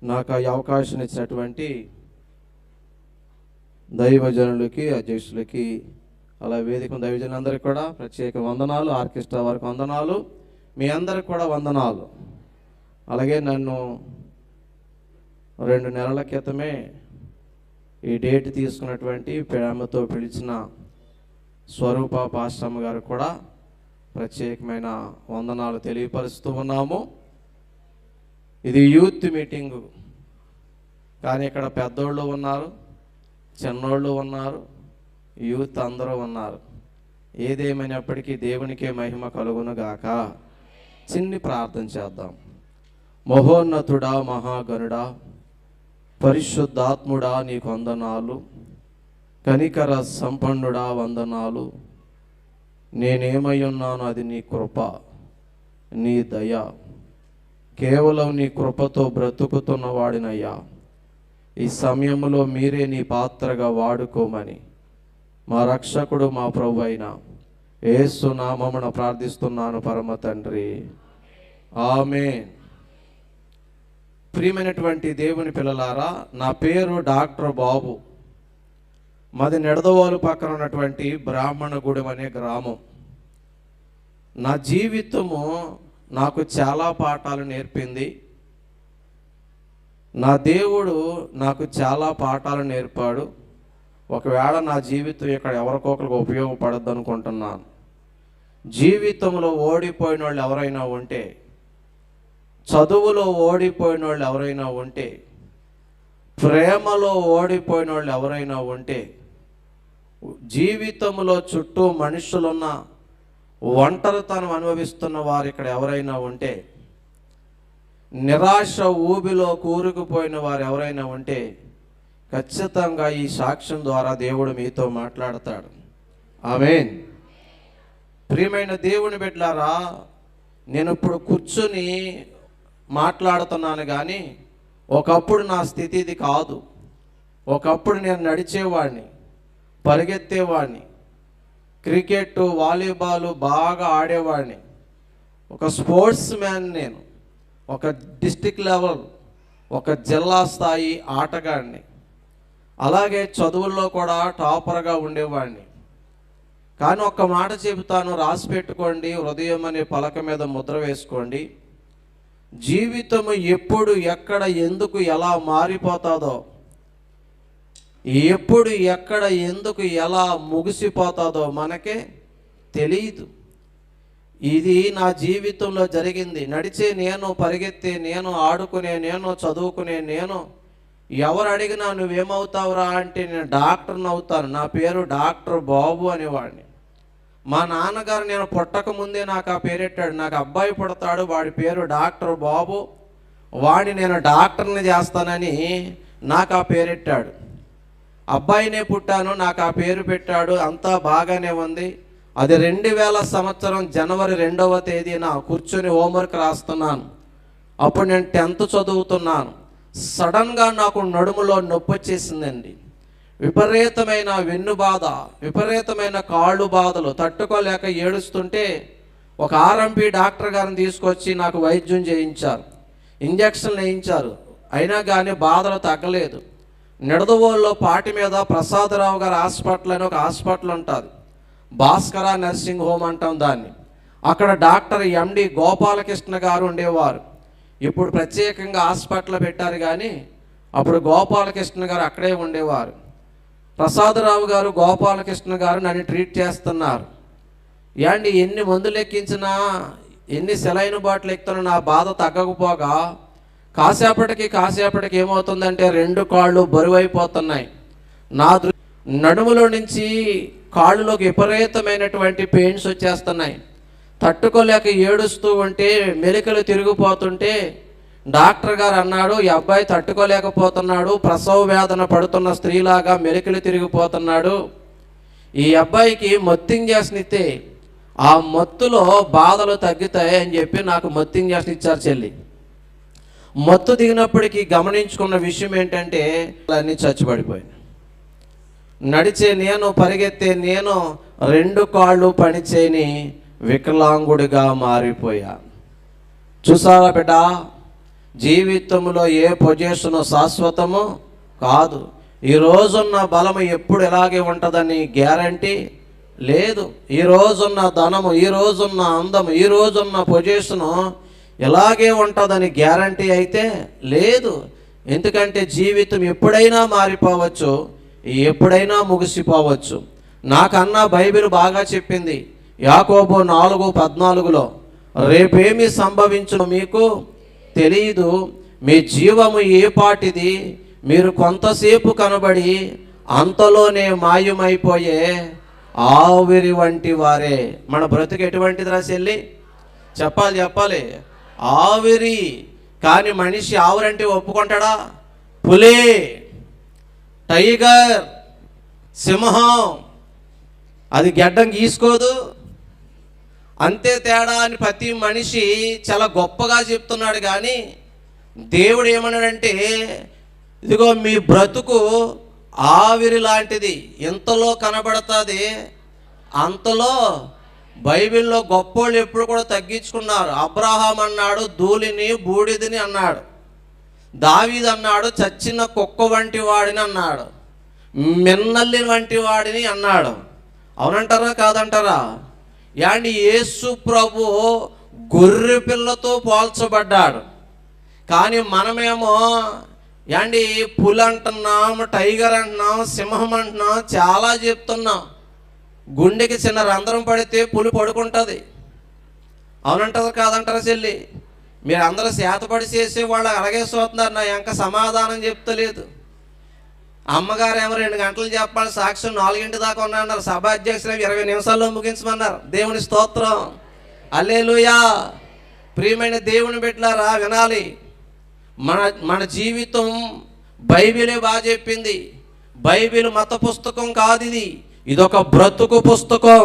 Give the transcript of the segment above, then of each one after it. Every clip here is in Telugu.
నాకు ఈ అవకాశం ఇచ్చినటువంటి దైవజనులకి, అధ్యక్షులకి, అలా వేదిక దైవజనులందరికీ కూడా ప్రత్యేక వందనాలు. ఆర్కెస్ట్రా వారికి వందనాలు. మీ అందరికి కూడా వందనాలు. అలాగే నన్ను 2 నెలల క్రితమే ఈ డేట్ తీసుకున్నటువంటి ప్రేమతో పిలిచిన స్వరూప పాస్టమ్మ గారు కూడా ప్రత్యేకమైన వందనాలు తెలియపరుస్తూ ఉన్నాము. ఇది యూత్ మీటింగు, కానీ ఇక్కడ పెద్దోళ్ళు ఉన్నారు, చిన్నోళ్ళు ఉన్నారు, యూత్ అందరూ ఉన్నారు. ఏదేమైనప్పటికీ దేవునికే మహిమ కలుగును గాక. చిన్ని ప్రార్థన చేద్దాం. మహోన్నతుడా, మహాగణుడా, పరిశుద్ధాత్ముడా, నీకు వందనాలు. కనికర సంపన్నుడా, వందనాలు. నేనేమై ఉన్నాను అది నీ కృప, నీ దయ. కేవలం నీ కృపతో బ్రతుకుతున్న వాడినయ్యా. ఈ సమయంలో మీరే నీ పాత్రగా వాడుకోమని మా రక్షకుడు, మా ప్రభు అయిన యేసు నామమున ప్రార్థిస్తున్నాను పరమ తండ్రి, ఆమేన్. ప్రియమైనటువంటి దేవుని పిల్లలారా, నా పేరు డాక్టర్ బాబు. మాది నిడదవోలు పక్కన ఉన్నటువంటి బ్రాహ్మణగూడెం అనే గ్రామం. నా జీవితము నాకు చాలా పాఠాలు నేర్పింది. నా దేవుడు నాకు చాలా పాఠాలు నేర్పాడు. ఒకవేళ నా జీవితం ఇక్కడ ఎవరికొకరికి ఉపయోగపడద్దు అనుకుంటున్నాను. జీవితంలో ఓడిపోయిన వాళ్ళు ఎవరైనా ఉంటే, చదువులో ఓడిపోయిన వాళ్ళు ఎవరైనా ఉంటే, ప్రేమలో ఓడిపోయిన వాళ్ళు ఎవరైనా ఉంటే, జీవితంలో చుట్టూ మనుషులున్న ఒంటరితనం అనుభవిస్తున్న వారు ఇక్కడ ఎవరైనా ఉంటే, నిరాశ ఊబిలో కూరుకుపోయిన వారు ఎవరైనా ఉంటే, ఖచ్చితంగా ఈ సాక్ష్యం ద్వారా దేవుడు మీతో మాట్లాడతాడు. ఆమేన్. ప్రియమైన దేవుని బిడ్డలారా, నేను ఇప్పుడు కూర్చుని మాట్లాడుతున్నాను, కానీ ఒకప్పుడు నా స్థితి ఇది కాదు. ఒకప్పుడు నేను నడిచేవాడిని, పరిగెత్తేవాడిని, క్రికెట్, వాలీబాల్ బాగా ఆడేవాడిని, ఒక స్పోర్ట్స్ మ్యాన్. నేను ఒక డిస్ట్రిక్ట్ లెవెల్, ఒక జిల్లా స్థాయి ఆటగాడిని. అలాగే చదువుల్లో కూడా టాపర్గా ఉండేవాడిని. కానీ ఒక్క మాట చెబుతాను, రాసి పెట్టుకోండి, హృదయం అనే పలక మీద ముద్ర వేసుకోండి. జీవితము ఎప్పుడు, ఎక్కడ, ఎందుకు, ఎలా మారిపోతుందో, ఎప్పుడు, ఎక్కడ, ఎందుకు, ఎలా ముగిసిపోతుందో మనకే తెలియదు. ఇది నా జీవితంలో జరిగింది. నడిచే నేను, పరిగెత్తే నేను, ఆడుకునే నేను, చదువుకునే నేను. ఎవరు అడిగినా నువ్వేమవుతావురా అంటే నేను డాక్టర్ని అవుతాను. నా పేరు డాక్టర్ బాబు అనేవాడిని. మా నాన్నగారు నేను పుట్టక ముందే నాకు ఆ పేరెట్టాడు. నాకు అబ్బాయి పుడతాడు, వాడి పేరు డాక్టర్ బాబు, వాడిని నేను డాక్టర్ని చేస్తానని నాకు ఆ పేరెట్టాడు. అబ్బాయినే పుట్టాను, నాకు ఆ పేరు పెట్టాడు. అంతా బాగానే ఉంది. అది 2000 సంవత్సరం జనవరి 2వ తేదీన కూర్చొని హోంవర్క్ రాస్తున్నాను. అప్పుడు నేను 10th చదువుతున్నాను. సడన్గా నాకు నడుములో నొప్పి వచ్చేసిందండి. విపరీతమైన వెన్ను బాధ, విపరీతమైన కాళ్ళు బాధలు తట్టుకోలేక ఏడుస్తుంటే ఒక ఆర్ఎంపీ డాక్టర్ గారిని తీసుకొచ్చి నాకు వైద్యం చేయించారు, ఇంజక్షన్లు వేయించారు. అయినా కానీ బాధలు తగ్గలేదు. నిడదవోలులో పాటి మీద ప్రసాదరావు గారి హాస్పిటల్ అని ఒక హాస్పిటల్ ఉంటుంది, భాస్కర నర్సింగ్ హోమ్ అంటాం దాన్ని. అక్కడ డాక్టర్ ఎండి గోపాలకృష్ణ గారు ఉండేవారు. ఇప్పుడు ప్రత్యేకంగా హాస్పిటల్ పెట్టారు, కానీ అప్పుడు గోపాలకృష్ణ గారు అక్కడే ఉండేవారు. ప్రసాదరావు గారు, గోపాలకృష్ణ గారు నన్ను ట్రీట్ చేస్తున్నారు. ఏండి ఎన్ని మందులు ఎక్కించినా, ఎన్ని సెలైన్ బాటిల్ ఎక్కుతున్నా నా బాధ తగ్గకపోగా కాసేపటికి ఏమవుతుందంటే 2 కాళ్ళు బరువైపోతున్నాయి. నా నడుములో నుంచి కాళ్ళలోకి విపరీతమైనటువంటి పెయిన్స్ వచ్చేస్తున్నాయి. తట్టుకోలేక ఏడుస్తూ ఉంటే, మెలికలు తిరిగిపోతుంటే డాక్టర్ గారు అన్నాడు, ఈ అబ్బాయి తట్టుకోలేకపోతున్నాడు, ప్రసవ వేదన పడుతున్న స్త్రీలాగా మెలికలు తిరిగిపోతున్నాడు. ఈ అబ్బాయికి మత్తు ఇంజెక్షన్ ఇస్తే ఆ మత్తులో బాధలు తగ్గుతాయి అని చెప్పి నాకు మత్తు ఇంజెక్షన్ ఇచ్చారు చెల్లి. మత్తు దిగినప్పటికీ గమనించుకున్న విషయం ఏంటంటే అన్నీ చచ్చిపడిపోయాయి. నడిచే నేను, పరిగెత్తే నేను 2 కాళ్ళు పనిచేయని వికలాంగుడిగా మారిపోయా. చూసారా బిడ్డ, జీవితంలో ఏ పొజిషను శాశ్వతము కాదు. ఈ రోజున్న బలము ఎప్పుడు ఇలాగే ఉంటుందని గ్యారంటీ లేదు. ఈ రోజున్న ధనము, ఈ రోజున్న అందము, ఈ రోజున్న పొజిషను ఇలాగే ఉంటుందని గ్యారంటీ అయితే లేదు. ఎందుకంటే జీవితం ఎప్పుడైనా మారిపోవచ్చు, ఎప్పుడైనా ముగిసిపోవచ్చు. నాకన్నా బైబిల్ బాగా చెప్పింది. యాకోబు 4:14 రేపేమి సంభవించును మీకు తెలియదు, మీ జీవము ఏ పాటిది, మీరు కొంతసేపు కనబడి అంతలోనే మాయమైపోయే ఆవిరి వంటి వారే. మన బ్రతుకు ఎటువంటిది రా చెల్లి? చెప్పాలి. ఆవిరి. కానీ మనిషి ఆవిరంటే ఒప్పుకుంటాడా? పులి, టైగర్, సింహం అది గెడ్డం గీసుకోదు. అంతే తేడా అని ప్రతి మనిషి చాలా గొప్పగా చెప్తున్నాడు. కానీ దేవుడు ఏమన్నాడంటే, ఇదిగో మీ బ్రతుకు ఆవిరి లాంటిది, ఇంతలో కనబడుతుంది, అంతలో. బైబిల్లో గొప్పోళ్ళు ఎప్పుడు కూడా తగ్గించుకున్నారు. అబ్రహాం అన్నాడు ధూళిని బూడిదని అన్నాడు. దావీదు అన్నాడు చచ్చిన కుక్క వంటి వాడిని అన్నాడు. మిన్నల్లి వంటి వాడిని అన్నాడు. అవునంటారా కాదంటారా? యాండి యేసు ప్రభు గొర్రె పిల్లతో పోల్చబడ్డాడు. కానీ మనమేమో యాండి పులి అంటున్నాం, టైగర్ అంటున్నాం, సింహం అంటున్నాం, చాలా చెప్తున్నాం. గుండెకి చిన్న రంధ్రం పడితే పులి పడుకుంటుంది. అవునంటారా కాదంటారా చెల్లి? మీరు అందరూ శాతపడి చేసే వాళ్ళు అలాగే చూస్తున్నారు. నా ఇంకా సమాధానం చెప్తలేదు. అమ్మగారు ఏమో 2 గంటలు చెప్పాలి, సాక్ష్యం 4 గంటల దాకా ఉన్నారు. సభ అధ్యక్షులు 20 నిమిషాల్లో ముగించమన్నారు. దేవుని స్తోత్రం, హల్లెలూయా. ప్రియమైన దేవుని బిడ్డలారా వినాలి. మన జీవితం బైబిలే బాగా చెప్పింది. బైబిల్ మత పుస్తకం కాదు, ఇదొక బ్రతుకు పుస్తకం.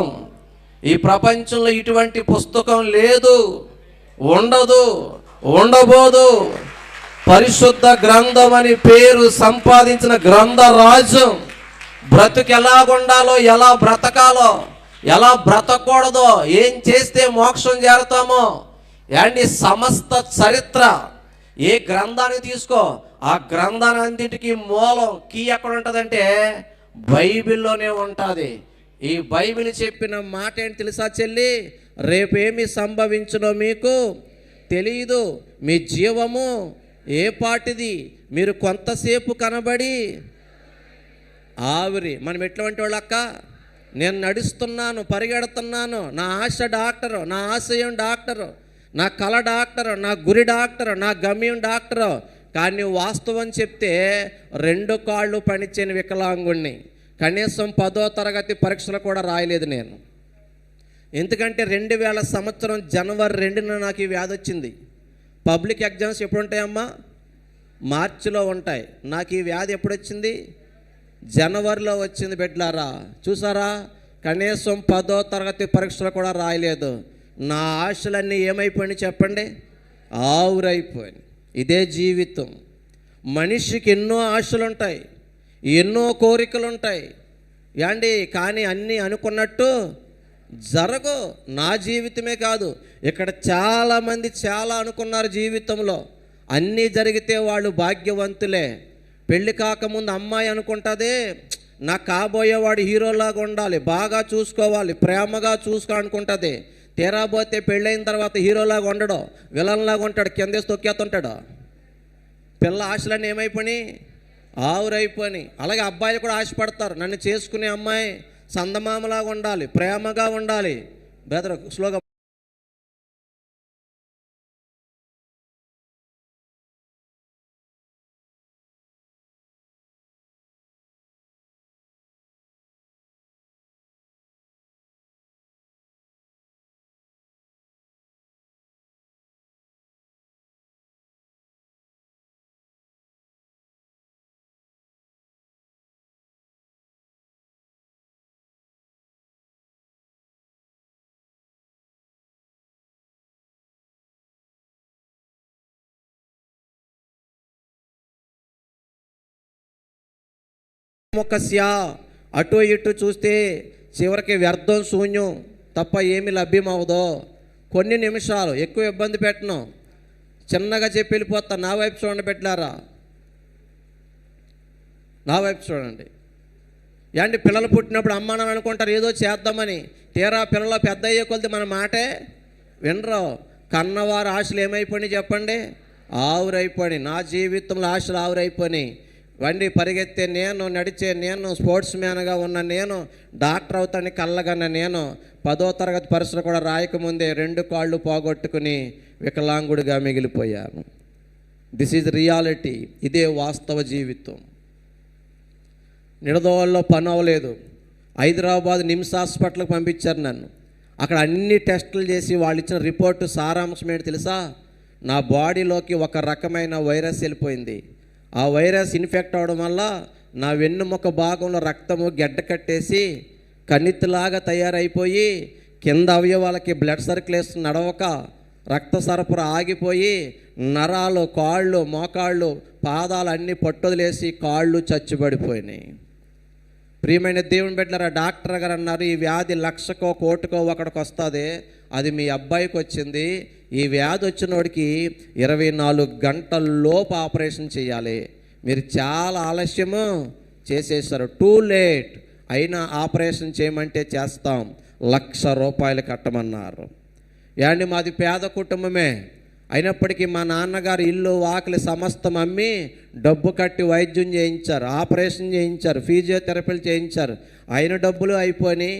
ఈ ప్రపంచంలో ఇటువంటి పుస్తకం లేదు, ఉండదు, ఉండబోదు. పరిశుద్ధ గ్రంథం అని పేరు సంపాదించిన గ్రంథ రాజ్యం. బ్రతుకు ఎలాగుండాలో, ఎలా బ్రతకాలో, ఎలా బ్రతకూడదో, ఏం చేస్తే మోక్షం చేరుతామో అండి సమస్త చరిత్ర ఏ గ్రంథాన్ని తీసుకో, ఆ గ్రంథాన్నింటికి మూలం కీ ఎక్కడ ఉంటుందంటే బైబిల్లోనే ఉంటుంది. ఈ బైబిల్ చెప్పిన మాట ఏంటి తెలుసా చెల్లి? రేపేమి సంభవించునో మీకు తెలియదు, మీ జీవము ఏ పాటిది, మీరు కొంతసేపు కనబడి ఆవిరి. మనం ఎటువంటి వాళ్ళు అక్క? నేను నడుస్తున్నాను, పరిగెడుతున్నాను, నా ఆశ డాక్టరు, నా ఆశయం డాక్టరు, నా కళ డాక్టరు, నా గురి డాక్టరు, నా గమ్యం డాక్టరు. కానీ వాస్తవం చెప్తే 2 కాళ్ళు పనిచేయని వికలాంగుణ్ణి. కనీసం 10వ తరగతి పరీక్షలు కూడా రాయలేదు నేను. ఎందుకంటే 2000 సంవత్సరం జనవరి 2న నాకు ఈ వ్యాధి వచ్చింది. పబ్లిక్ ఎగ్జామ్స్ ఎప్పుడు ఉంటాయమ్మా? మార్చిలో ఉంటాయి. నాకు ఈ వ్యాధి ఎప్పుడు వచ్చింది? జనవరిలో వచ్చింది బిడ్డలారా. చూసారా? కనీసం 10వ తరగతి పరీక్షలు కూడా రాయలేదు. నా ఆశలన్నీ ఏమైపోయినాయి చెప్పండి? ఆవురైపోయాయి. ఇదే జీవితం. మనిషికి ఎన్నో ఆశలు ఉంటాయి, ఎన్నో కోరికలు ఉంటాయి యాండి. కానీ అన్నీ అనుకున్నట్టు జరగవు. నా జీవితమే కాదు, ఇక్కడ చాలామంది చాలా అనుకున్నారు జీవితంలో. అన్నీ జరిగితే వాళ్ళు భాగ్యవంతులే. పెళ్ళి కాకముందు అమ్మాయి అనుకుంటుంది, నాకు కాబోయేవాడు హీరోలాగా ఉండాలి, బాగా చూసుకోవాలి, ప్రేమగా చూసుకో అనుకుంటుంది. తీరాబోతే పెళ్ళైన తర్వాత హీరోలాగా ఉండడు, విలన్లాగా ఉంటాడు, కిందేసి తొక్కేస్తుంటాడు. పిల్ల ఆశలన్నీ ఏమైపోయి ఆవురైపోయి. అలాగే అబ్బాయిలు కూడా ఆశపడతారు, నన్ను చేసుకునే అమ్మాయి సందమామలాగా ఉండాలి, ప్రేమగా ఉండాలి. బ్రదర్ స్లోగా. మొక్కస్యా అటు ఇటు చూస్తే చివరికి వ్యర్థం, శూన్యం తప్ప ఏమి లభ్యమవుదో. కొన్ని నిమిషాలు, ఎక్కువ ఇబ్బంది పెట్టను. చిన్నగా చెప్పి వెళ్ళిపోతా. నా వైపు చూడండి బిడ్డలారా, నా వైపు చూడండి. ఏంటి పిల్లలు పుట్టినప్పుడు అమ్మ నాన్న అనుకుంటారు ఏదో చేద్దామని, తీరా పిల్లలు పెద్ద అయ్యే కొద్ది మన మాటే వినరు. కన్నవారు ఆశలు ఏమైపోయినాయి చెప్పండి? ఆవురైపోయి. నా జీవితంలో ఆశలు ఆవురైపోయి. వండి పరిగెత్తే నేను, నడిచే నేను, స్పోర్ట్స్ మ్యాన్గా ఉన్న నేను, డాక్టర్ అవుతాను కళ్ళగన్న నేను, 10వ తరగతి పరీక్షలు కూడా రాయకముందే 2 కాళ్ళు పోగొట్టుకుని వికలాంగుడిగా మిగిలిపోయాను. This is reality. ఇదే వాస్తవ జీవితం. నిడదవోల్లో పని అవ్వలేదు. హైదరాబాద్ నిమ్స్ హాస్పిటల్కి పంపించారు నన్ను. అక్కడ అన్ని టెస్టులు చేసి వాళ్ళు ఇచ్చిన రిపోర్టు సారాంశం ఏంటి తెలుసా? నా బాడీలోకి ఒక రకమైన వైరస్ వెళ్ళిపోయింది. ఆ వైరస్ ఇన్ఫెక్ట్ అవడం వల్ల నా వెన్నుముక భాగంలో రక్తము గెడ్డ కట్టేసి కణితిలాగా తయారైపోయి కింద అవయవాలకి బ్లడ్ సర్క్యులేషన్ నడవక రక్త సరఫరా ఆగిపోయి నరాలు, కాళ్ళు, మోకాళ్ళు, పాదాలు అన్నీ పట్టుదలేసి కాళ్ళు చచ్చుబడిపోయినాయి. ప్రియమైన దేవుని బిడ్డలారా, డాక్టర్ గారు అన్నారు ఈ వ్యాధి 1,00,000కో 1,00,000కో ఒకడికి వస్తుంది, అది మీ అబ్బాయికి వచ్చింది. ఈ వ్యాధి వచ్చినోడికి 24 గంటల్లోపు ఆపరేషన్ చేయాలి. మీరు చాలా ఆలస్యము చేసేసారు, టూ లేట్. అయినా ఆపరేషన్ చేయమంటే చేస్తాం, 1,00,000 రూపాయలు కట్టమన్నారు. ఏండి మాది పేద కుటుంబమే అయినప్పటికీ మా నాన్నగారు ఇల్లు వాకిలి సమస్తం అమ్మి డబ్బు కట్టి వైద్యం చేయించారు, ఆపరేషన్ చేయించారు, ఫిజియోథెరపీలు చేయించారు. అయిన డబ్బులు అయిపోయి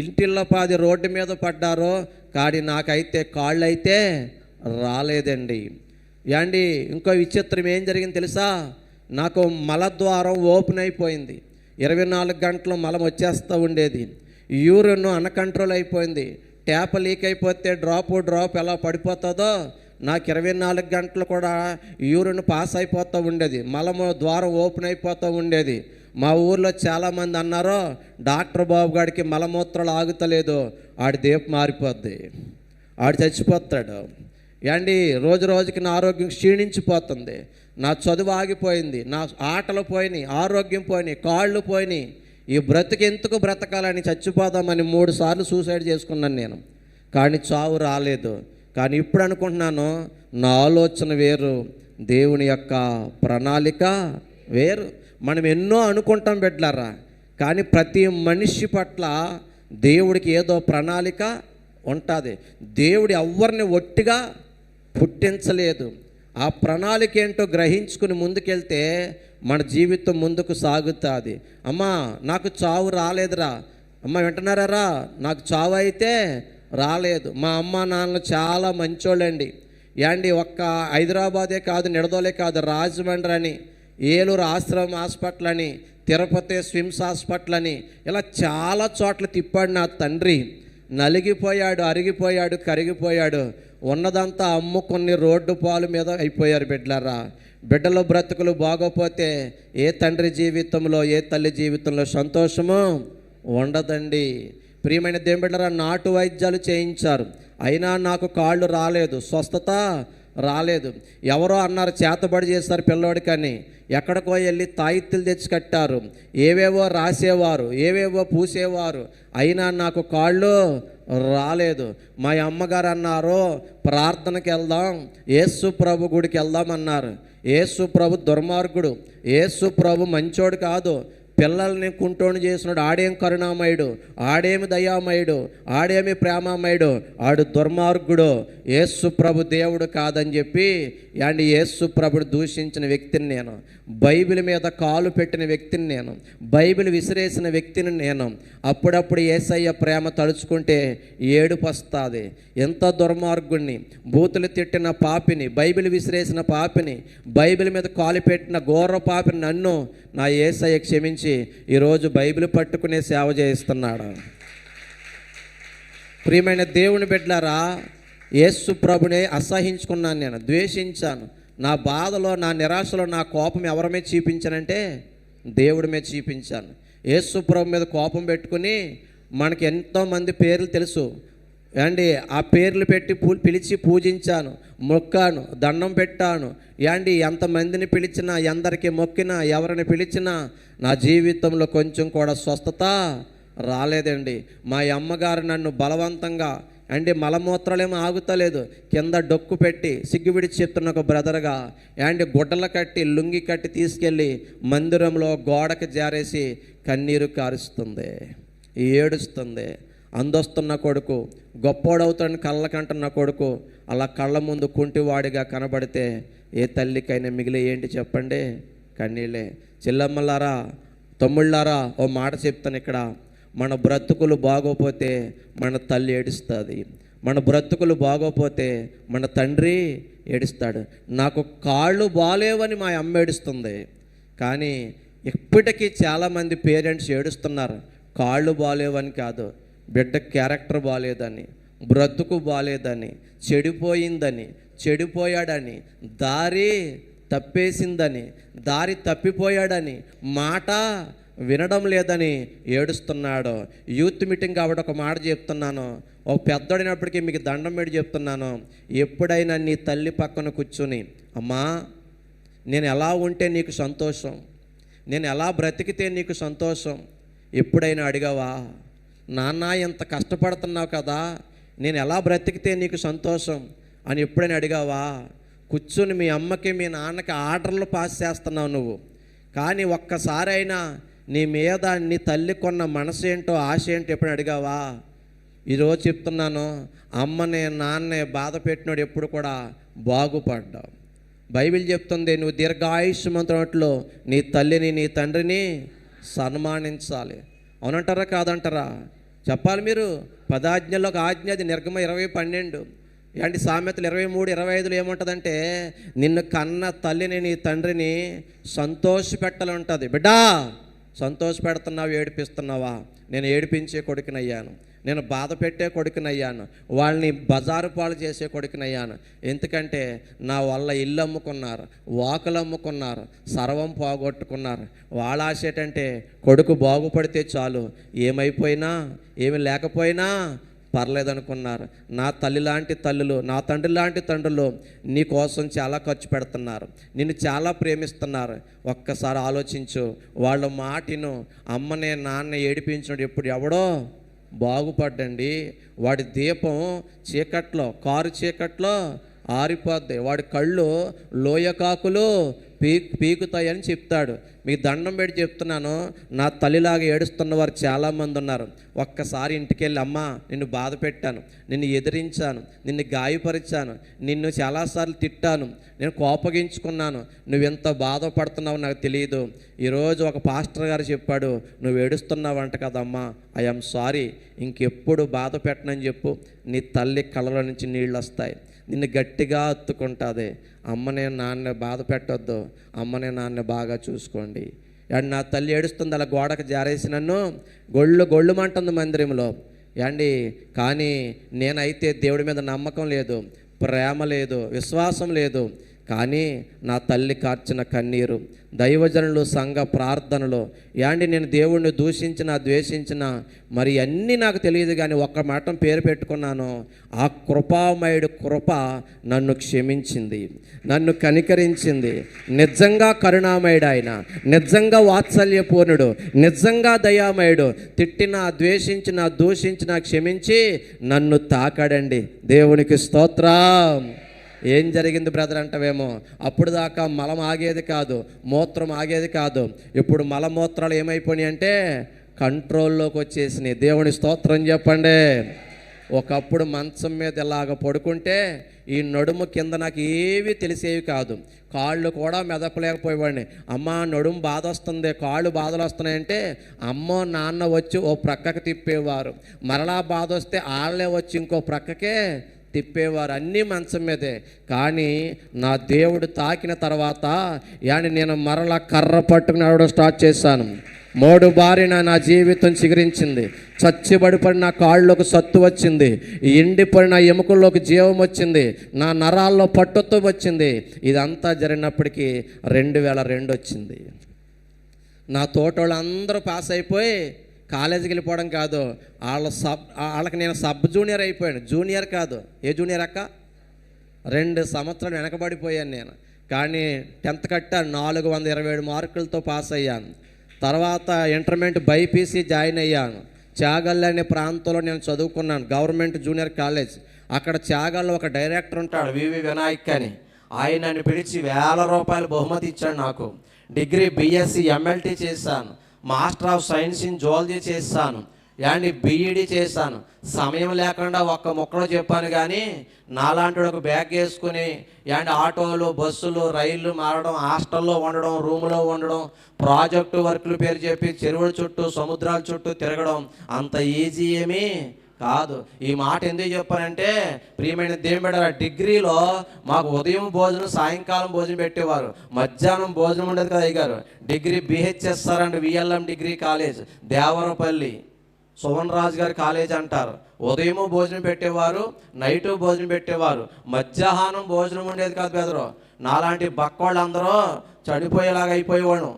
ఇంటిల్లో 10 రోడ్డు మీద పడ్డారో కానీ నాకైతే కాళ్ళు అయితే రాలేదండి. ఏండి ఇంకో విచిత్రం ఏం జరిగింది తెలుసా? నాకు మలద్వారం ఓపెన్ అయిపోయింది. 24 గంటలు మలం వచ్చేస్తూ ఉండేది. యూరిన్ అన్కంట్రోల్ అయిపోయింది. ట్యాప్ లీక్ అయిపోతే డ్రాప్ ఎలా పడిపోతుందో నాకు 24 గంటలు కూడా యూరిన్ పాస్ అయిపోతూ ఉండేది. మలము ద్వారం ఓపెన్ అయిపోతూ ఉండేది. మా ఊర్లో చాలామంది అన్నారు డాక్టర్ బాబు గారికి మలమూత్రాలు ఆగుతలేదు, ఆడి దేపు మారిపోద్ది, ఆడు చచ్చిపోతాడు. ఏండి రోజు రోజుకి నా ఆరోగ్యం క్షీణించిపోతుంది. నా చదువు ఆగిపోయింది, నా ఆటలు పోయినాయి, ఆరోగ్యం పోయినాయి, కాళ్ళు పోయినాయి. ఈ బ్రతుకు ఎందుకు బ్రతకాలని చచ్చిపోదామని 3 సార్లు సూసైడ్ చేసుకున్నాను నేను. కానీ చావు రాలేదు. కానీ ఇప్పుడు అనుకుంటున్నాను నా ఆలోచన వేరు, దేవుని యొక్క ప్రణాళిక వేరు. మనం ఎన్నో అనుకుంటాం బిడ్డలారా, కానీ ప్రతి మనిషి పట్ల దేవుడికి ఏదో ప్రణాళిక ఉంటుంది. దేవుడు ఎవరిని ఒట్టిగా పుట్టించలేదు. ఆ ప్రణాళిక ఏంటో గ్రహించుకుని ముందుకెళ్తే మన జీవితం ముందుకు సాగుతుంది. అమ్మా నాకు చావు రాలేదురా, అమ్మ వింటున్నారా, నాకు చావు అయితే రాలేదు. మా అమ్మ నాన్నలు చాలా మంచోళ్ళండి. ఏండి ఒక్క హైదరాబాదే కాదు, నిడదోలే కాదు, రాజమండ్రి అని, ఏలూరు ఆశ్రమం హాస్పిటల్ అని, తిరుపతి స్విమ్స్ హాస్పిటల్ అని, ఇలా చాలా చోట్ల తిప్పాడు నా తండ్రి. నలిగిపోయాడు, అరిగిపోయాడు, కరిగిపోయాడు. ఉన్నదంతా అమ్ముకుని రోడ్డు పాలు మీద అయిపోయారు బిడ్డలారా. బిడ్డల బ్రతుకులు బాగోపోతే ఏ తండ్రి జీవితంలో, ఏ తల్లి జీవితంలో సంతోషము ఉండదండి. ప్రియమైన దేవుని బిడ్డలారా, నాటు వైద్యాలు చేయించారు, అయినా నాకు కాళ్ళు రాలేదు, స్వస్థత రాలేదు. ఎవరో అన్నారు చేతబడి చేస్తారు పిల్లోడికని, ఎక్కడికో వెళ్ళి తాయిత్తులు తెచ్చి కట్టారు, ఏవేవో రాసేవారు, ఏవేవో పూసేవారు, అయినా నాకు కాళ్ళు రాలేదు. మా అమ్మగారు అన్నారు ప్రార్థనకి వెళ్దాం, యేసు ప్రభు గుడికి వెళ్దాం అన్నారు. యేసు ప్రభు దుర్మార్గుడు, యేసు ప్రభు మంచోడు కాదు. పిల్లల్ని కుంటోని చేసినాడు, ఆడేం కరుణామయుడు, ఆడేమి దయామయుడు, ఆడేమి ప్రేమామయుడు, ఆడు దుర్మార్గుడు, యేసు ప్రభు దేవుడు కాదని చెప్పి అండ్ యేసు ప్రభుడు దూషించిన వ్యక్తిని నేను, బైబిల్ మీద కాలు పెట్టిన వ్యక్తిని నేను, బైబిల్ విసిరేసిన వ్యక్తిని నేను. అప్పుడప్పుడు యేసయ్య ప్రేమ తలుచుకుంటే ఏడుపు వస్తుంది. ఎంత దుర్మార్గుణ్ణి, బూతులు తిట్టిన పాపిని, బైబిల్ విసిరేసిన పాపిని, బైబిల్ మీద కాలు పెట్టిన ఘోర పాపిని నన్ను నా యేసయ్య క్షమించి ఈరోజు బైబిల్ పట్టుకునే సేవ చేయిస్తున్నాడు. ప్రియమైన దేవుని బిడ్డలారా, యేసు ప్రభునే అసహించుకున్నాను, నేను ద్వేషించాను. నా బాధలో, నా నిరాశలో, నా కోపం ఎవరి మీద చూపించానంటే దేవుడి మీద చూపించాను. యేసు ప్రభు మీద కోపం పెట్టుకుని మనకి ఎంతోమంది పేర్లు తెలుసు అండి, ఆ పేర్లు పెట్టి పిలిచి పూజించాను, మొక్కాను, దండం పెట్టాను. యాండి ఎంతమందిని పిలిచినా, ఎందరికి మొక్కినా, ఎవరిని పిలిచినా నా జీవితంలో కొంచెం కూడా స్వస్థత రాలేదండి. మా అమ్మగారు నన్ను బలవంతంగా అంటే మలమూత్రాలేమో ఆగుతలేదు, కింద డొక్కు పెట్టి సిగ్గు విడిచి చెప్తున్న ఒక బ్రదర్గా అండ్ గుడ్డలు కట్టి లుంగి కట్టి తీసుకెళ్ళి మందిరంలో గోడకు జారేసి కన్నీరు కారుస్తుంది, ఏడుస్తుంది. అందొస్తున్న కొడుకు, గొప్పోడవుతాడని కళ్ళకంటున్న కొడుకు అలా కళ్ళ ముందు కుంటివాడిగా కనబడితే ఏ తల్లికైనా మిగిలి ఏంటి చెప్పండి? కన్నీళ్ళే. చెల్లమ్మలారా, తమ్ముళ్ళారా, ఓ మాట చెప్తాను ఇక్కడ. మన బ్రతుకులు బాగోపోతే మన తల్లి ఏడుస్తుంది, మన బ్రతుకులు బాగోపోతే మన తండ్రి ఏడుస్తాడు. నాకు కాళ్ళు బాలేవని మా అమ్మ ఏడుస్తుంది, కానీ ఇప్పటికీ చాలామంది పేరెంట్స్ ఏడుస్తున్నారు. కాళ్ళు బాలేవని కాదు, బిడ్డ క్యారెక్టర్ బాలేదని, బ్రతుకు బాలేదని, చెడిపోయిందని, చెడిపోయాడని, దారి తప్పేసిందని, దారి తప్పిపోయాడని, మాట వినడం లేదని ఏడుస్తున్నాడు. యూత్ మీటింగ్ కాబట్టి ఒక మాట చెప్తున్నాను, ఒక పెద్దోడినప్పటికీ మీకు దండం పెట్టి చెప్తున్నాను. ఎప్పుడైనా నీ తల్లి పక్కన కూర్చుని, అమ్మా నేను ఎలా ఉంటే నీకు సంతోషం, నేను ఎలా బ్రతికితే నీకు సంతోషం ఎప్పుడైనా అడిగావా? నాన్న ఎంత కష్టపడుతున్నావు కదా, నేను ఎలా బ్రతికితే నీకు సంతోషం అని ఎప్పుడైనా అడిగావా? కూర్చుని మీ అమ్మకి మీ నాన్నకి ఆర్డర్లు పాస్ చేస్తున్నావు నువ్వు, కానీ ఒక్కసారైనా నీ మీద నీ తల్లి కొన్న మనసు ఏంటో ఆశ ఏంటో ఎప్పుడు అడిగావా? ఈరోజు చెప్తున్నాను, అమ్మనే నాన్నే బాధ పెట్టినోడు ఎప్పుడు కూడా బాగుపడ్డావు. బైబిల్ చెప్తుంది, నువ్వు దీర్ఘాయుష్మంతున్నట్లు నీ తల్లిని నీ తండ్రిని సన్మానించాలి. అవునంటారా కాదంటారా? చెప్పాలి మీరు. 10 ఆజ్ఞల్లో ఒక ఆజ్ఞ అది నిర్గమ 20:12. అంటే సామెతలు 23:25 ఏముంటుందంటే, నిన్ను కన్న తల్లిని నీ తండ్రిని సంతోషపెట్టాలి ఉంటుంది. బిడ్డా సంతోష పెడుతున్నావు, ఏడిపిస్తున్నావా? నేను ఏడిపించే కొడుకునయ్యాను, నేను బాధ పెట్టే కొడుకునయ్యాను, వాళ్ళని బజారు పాలు చేసే కొడుకునయ్యాను. ఎందుకంటే నా వల్ల ఇల్లు అమ్ముకున్నారు, వాకులు అమ్ముకున్నారు, సర్వం పోగొట్టుకున్నారు. వాళ్ళ ఆశ ఏంటంటే కొడుకు బాగుపడితే చాలు, ఏమైపోయినా ఏమి లేకపోయినా పర్లేదనుకున్నారు. నా తల్లి లాంటి తల్లులు, నా తండ్రి లాంటి తండ్రులు నీ కోసం చాలా ఖర్చు పెడుతున్నారు, నిన్ను చాలా ప్రేమిస్తున్నారు. ఒక్కసారి ఆలోచించు. వాళ్ళ మాటను అమ్మనే నాన్న ఏడిపించినప్పుడు ఎప్పుడు ఎవడో బాగుపడ్డండి. వాడి దీపం చీకట్లో, కారు చీకట్లో ఆరిపోద్ది, వాడి కళ్ళు లోయకాకులు పీకుతాయని చెప్తాడు. మీకు దండం పెట్టి చెప్తున్నాను, నా తల్లిలాగా ఏడుస్తున్న వారు చాలామంది ఉన్నారు. ఒక్కసారి ఇంటికి వెళ్ళి, అమ్మ నిన్ను బాధ పెట్టాను, నిన్ను ఎదిరించాను, నిన్ను గాయపరిచాను, నిన్ను చాలాసార్లు తిట్టాను, నేను కోపగించుకున్నాను, నువ్వు ఎంత బాధపడుతున్నావు నాకు తెలియదు. ఈరోజు ఒక పాస్టర్ గారు చెప్పాడు, నువ్వు ఏడుస్తున్నావంట కదమ్మా, ఐఎమ్ సారీ, ఇంకెప్పుడు బాధ పెట్టనని చెప్పు, నీ తల్లి కళ్ళలో నుంచి నీళ్ళు వస్తాయి, నిన్ను గట్టిగా హత్తుకుంటుంది. అమ్మనే నాన్న బాధ పెట్టొద్దు, అమ్మనే నాన్న బాగా చూసుకోండి. అండ్ నా తల్లి ఏడుస్తుంది, అలా గోడకు జారేసి నన్ను గొళ్ళుమంటుంది మందిరంలో అండి. కానీ నేనైతే దేవుడి మీద నమ్మకం లేదు, ప్రేమ లేదు, విశ్వాసం లేదు. కానీ నా తల్లి కార్చిన కన్నీరు, దైవజనులు సంఘ ప్రార్థనలు యాండి, నేను దేవుణ్ణి దూషించిన ద్వేషించిన మరి అన్నీ నాకు తెలియదు, కానీ ఒక్క మాట పేరు పెట్టుకున్నాను, ఆ కృపామయుడు కృప నన్ను క్షమించింది, నన్ను కనికరించింది. నిజంగా కరుణామయుడు ఆయన, నిజంగా వాత్సల్యపూర్ణుడు, నిజంగా దయామయుడు. తిట్టిన ద్వేషించిన దూషించిన క్షమించి నన్ను తాకాడండి. దేవునికి స్తోత్రం. ఏం జరిగింది బ్రదర్ అంటావేమో, అప్పుడు దాకా మలం ఆగేది కాదు, మూత్రం ఆగేది కాదు. ఇప్పుడు మలమూత్రాలు ఏమైపోయినాయి అంటే కంట్రోల్లోకి వచ్చేసినాయి. దేవుని స్తోత్రం చెప్పండి. ఒకప్పుడు మంచం మీద ఇలాగ పడుకుంటే ఈ నడుము కింద నాకు ఏవి తెలిసేవి కాదు, కాళ్ళు కూడా మెదపలేకపోయేవాడిని. అమ్మ నడుము బాధ వస్తుంది, కాళ్ళు బాధలు వస్తున్నాయంటే అమ్మో నాన్న వచ్చి ఓ ప్రక్కకి తిప్పేవారు, మరలా బాధ వస్తే వాళ్ళే వచ్చి ఇంకో ప్రక్కకే తిప్పేవారు. అన్నీ మంచం మీదే. కానీ నా దేవుడు తాకిన తర్వాత నేను మరలా కర్ర పట్టుకుని నడవడం స్టార్ట్ చేశాను. 3 బారిన నా జీవితం చిగురించింది. చచ్చిబడిపడి నా కాళ్ళలోకి సత్తు వచ్చింది, ఎండిపడి నా ఎముకల్లోకి జీవం వచ్చింది, నా నరాల్లో పట్టుతో వచ్చింది. ఇదంతా జరిగినప్పటికీ 2002 వచ్చింది. నా తోటోళ్ళందరూ పాస్ అయిపోయి కాలేజీకి వెళ్ళిపోవడం కాదు, వాళ్ళకి నేను సబ్ జూనియర్ అయిపోయాను. జూనియర్ కాదు, ఏ జూనియర్ అక్క, 2 సంవత్సరాలు వెనకబడిపోయాను నేను. కానీ 10th కట్ట 427 మార్కులతో పాస్ అయ్యాను. తర్వాత ఇంటర్మీడియట్ బైపీసీ జాయిన్ అయ్యాను. చాగల్ అనే ప్రాంతంలో నేను చదువుకున్నాను, గవర్నమెంట్ జూనియర్ కాలేజ్. అక్కడ చాగల్లో ఒక డైరెక్టర్ ఉంటాడు, వివి వినాయక్ అని. ఆయన నన్ను పిలిచి ₹1000 బహుమతి ఇచ్చాడు నాకు. డిగ్రీ బీఎస్సీ ఎంఎల్టీ చేశాను, master of science in zoology చేశాను, అండ్ బీఈడీ చేశాను. సమయం లేకుండా ఒక్క ముక్కలో చెప్పాను. కానీ నాలాంటి ఒక బ్యాగ్ వేసుకుని అండ్ ఆటోలు, బస్సులు, రైళ్ళు మారడం, హాస్టల్లో ఉండడం, రూములో ఉండడం, ప్రాజెక్టు వర్కులు పేరు చెప్పి చెరువుల చుట్టూ, సముద్రాల చుట్టూ తిరగడం అంత ఈజీ ఏమీ కాదు. ఈ మాట ఎందుకు చెప్పానంటే, ప్రియమైన దేవుని బిడ్డలారా, డిగ్రీలో మాకు ఉదయం భోజనం, సాయంకాలం భోజనం పెట్టేవారు, మధ్యాహ్నం భోజనం ఉండేది కదా అయ్యగారు. Degree BHSR and VLM degree college Devarapalli, Suvan Raju గారి కాలేజ్ అంటారు. ఉదయము భోజనం పెట్టేవారు, నైటు భోజనం పెట్టేవారు, మధ్యాహ్నం భోజనం ఉండేది కాదు బెదరు. నాలాంటి బక్కోళ్ళందరూ చనిపోయేలాగా అయిపోయేవాడు,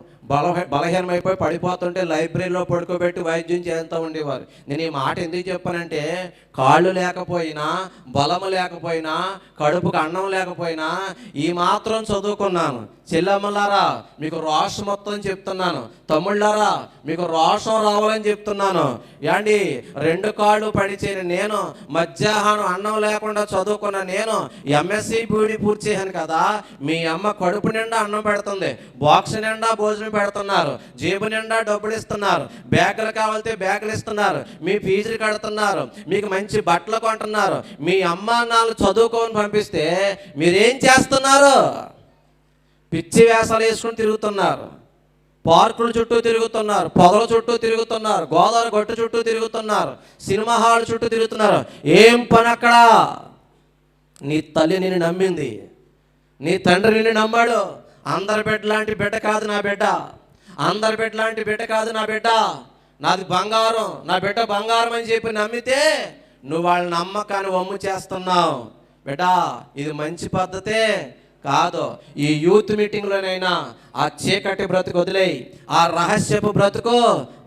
బలహీనమైపోయి పడిపోతుంటే లైబ్రరీలో పడుకోబెట్టి వైద్యం చేస్తూ ఉండేవారు. నేను ఈ మాట ఎందుకు చెప్పానంటే, కాళ్ళు లేకపోయినా, బలము లేకపోయినా, కడుపుకు అన్నం లేకపోయినా ఈ మాత్రం చదువుకున్నాను. చెల్లెమ్మలారా, మీకు రోషం మొత్తం చెప్తున్నాను. తమ్ముళ్ళారా, మీకు రోషం రావాలని చెప్తున్నాను. ఏండి, 2 కాళ్ళు పడిచేయని నేను, మధ్యాహ్నం అన్నం లేకుండా చదువుకున్న నేను MSc బీఈడీ పూర్తి చేశాను కదా. మీ అమ్మ కడుపు నిండా అన్నం పెడుతుంది, బాక్స్ నిండా భోజనం పెడుతున్నారు, జేబు నిండా డబ్బులు ఇస్తున్నారు, బ్యాగులు కావాలితే బ్యాగులు ఇస్తున్నారు, మీ ఫీజులు కడుతున్నారు, మీకు మంచి బట్టలు కొంటున్నారు. మీ అమ్మ నాన్న చదువుకోని పంపిస్తే మీరేం చేస్తున్నారు? పిచ్చి వేషాలు వేసుకుని తిరుగుతున్నారు, పార్కుల చుట్టూ తిరుగుతున్నారు, పొదల చుట్టూ తిరుగుతున్నారు, గోదావరి గట్టు చుట్టూ తిరుగుతున్నారు, సినిమా హాల్ చుట్టూ తిరుగుతున్నారు. ఏం పని అక్కడ? నీ తల్లి నిన్ను నమ్మింది, నీ తండ్రి నిన్ను నమ్మాడు. అందరి బిడ్డ లాంటి బిడ్డ కాదు నా బిడ్డ, అందరి బిడ్డ లాంటి బిడ్డ కాదు నా బిడ్డ. నాది బంగారం, నా బిడ్డ బంగారం అని చెప్పి నమ్మితే నువ్వు వాళ్ళ నమ్మకాన్ని వమ్ము చేస్తున్నావు. బిడ్డ, ఇది మంచి పద్ధతే కాదు. ఈ యూత్ మీటింగ్లోనైనా ఆ చీకటి బ్రతుకు వదిలేయి, ఆ రహస్యపు బ్రతుకు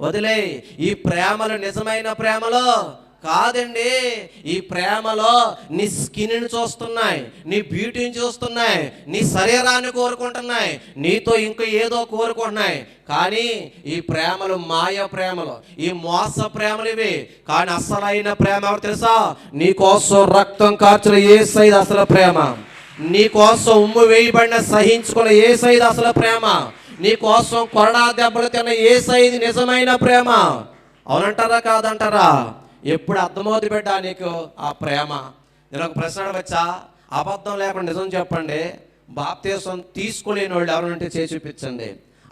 వదిలేయి. ఈ ప్రేమలు నిజమైన ప్రేమలో కాదండి. ఈ ప్రేమలో నీ స్కిన్ని చూస్తున్నాయి, నీ బ్యూటీని చూస్తున్నాయి, నీ శరీరాన్ని కోరుకుంటున్నాయి, నీతో ఇంకా ఏదో కోరుకుంటున్నాయి. కానీ ఈ ప్రేమలు మాయ ప్రేమలు, ఈ మోస ప్రేమలు ఇవి. కానీ అసలైన ప్రేమ ఎవరు తెలుసా? నీ కోసం రక్తం కార్చిన యేసయ్య అసలు ప్రేమ. నీ కోసం ఉమ్ము వేయబడిన సహించుకున్న యేసయ్య అసలు ప్రేమ. నీ కోసం కొరడా దెబ్బలు తిన్న యేసయ్యది నిజమైన ప్రేమ. అవునంటారా కాదంటారా? ఎప్పుడు అర్థమవుతుంది బిడ్డ నీకు ఆ ప్రేమ? నేను ఒక ప్రశ్న అడగచ్చా? అబద్ధం లేకుండా నిజం చెప్పండి. బాప్తీసం తీసుకోలేని వాళ్ళు ఎవరంటే చేసి చూపించండి.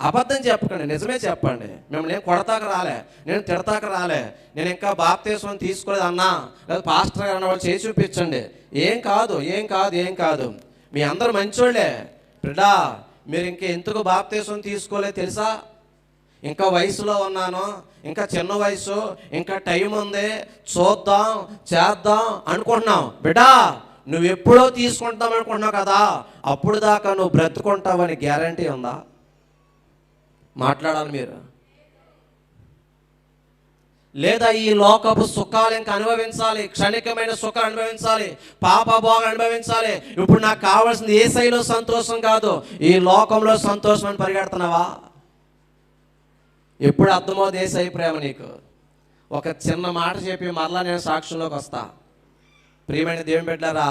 అబద్ధం చెప్పకండి, నిజమే చెప్పండి. మిమ్మల్ని నేను కొడతాక రాలే, నేను తిడతాక రాలే, నేను ఇంకా బాప్తీసం తీసుకోలేదు అన్నా, లేదా పాస్టర్ గారు అన్న వాళ్ళు చేసి చూపించండి. ఏం కాదు, ఏం కాదు, ఏం కాదు. మీ అందరూ మంచోళ్ళే. బిడ్డా, మీరు ఇంకా ఎందుకు బాప్తీసం తీసుకోలేదు తెలుసా? ఇంకా వయసులో ఉన్నాను, ఇంకా చిన్న వయసు, ఇంకా టైం ఉంది, చూద్దాం చేద్దాం అనుకుంటున్నావు. బిడ్డా, నువ్వు ఎప్పుడో తీసుకుంటాం అనుకుంటున్నావు కదా, అప్పుడు దాకా నువ్వు బ్రతుకుంటావని గ్యారంటీ ఉందా? మాట్లాడాలి మీరు. లేదా ఈ లోకపు సుఖాలు ఇంకా అనుభవించాలి, క్షణికమైన సుఖాలు అనుభవించాలి, పాపభోగాలు అనుభవించాలి. ఇప్పుడు నాకు కావాల్సింది యేసయ్యలో సంతోషం కాదు, ఈ లోకంలో సంతోషం అని పరిగెడుతున్నావా? ఎప్పుడు అర్థమవుతుంది యేసయ్య ప్రేమ నీకు? ఒక చిన్న మాట చెప్పి మరలా నేను సాక్ష్యంలోకి వస్తా. ప్రియమైన దేవుని బిడ్డలారా,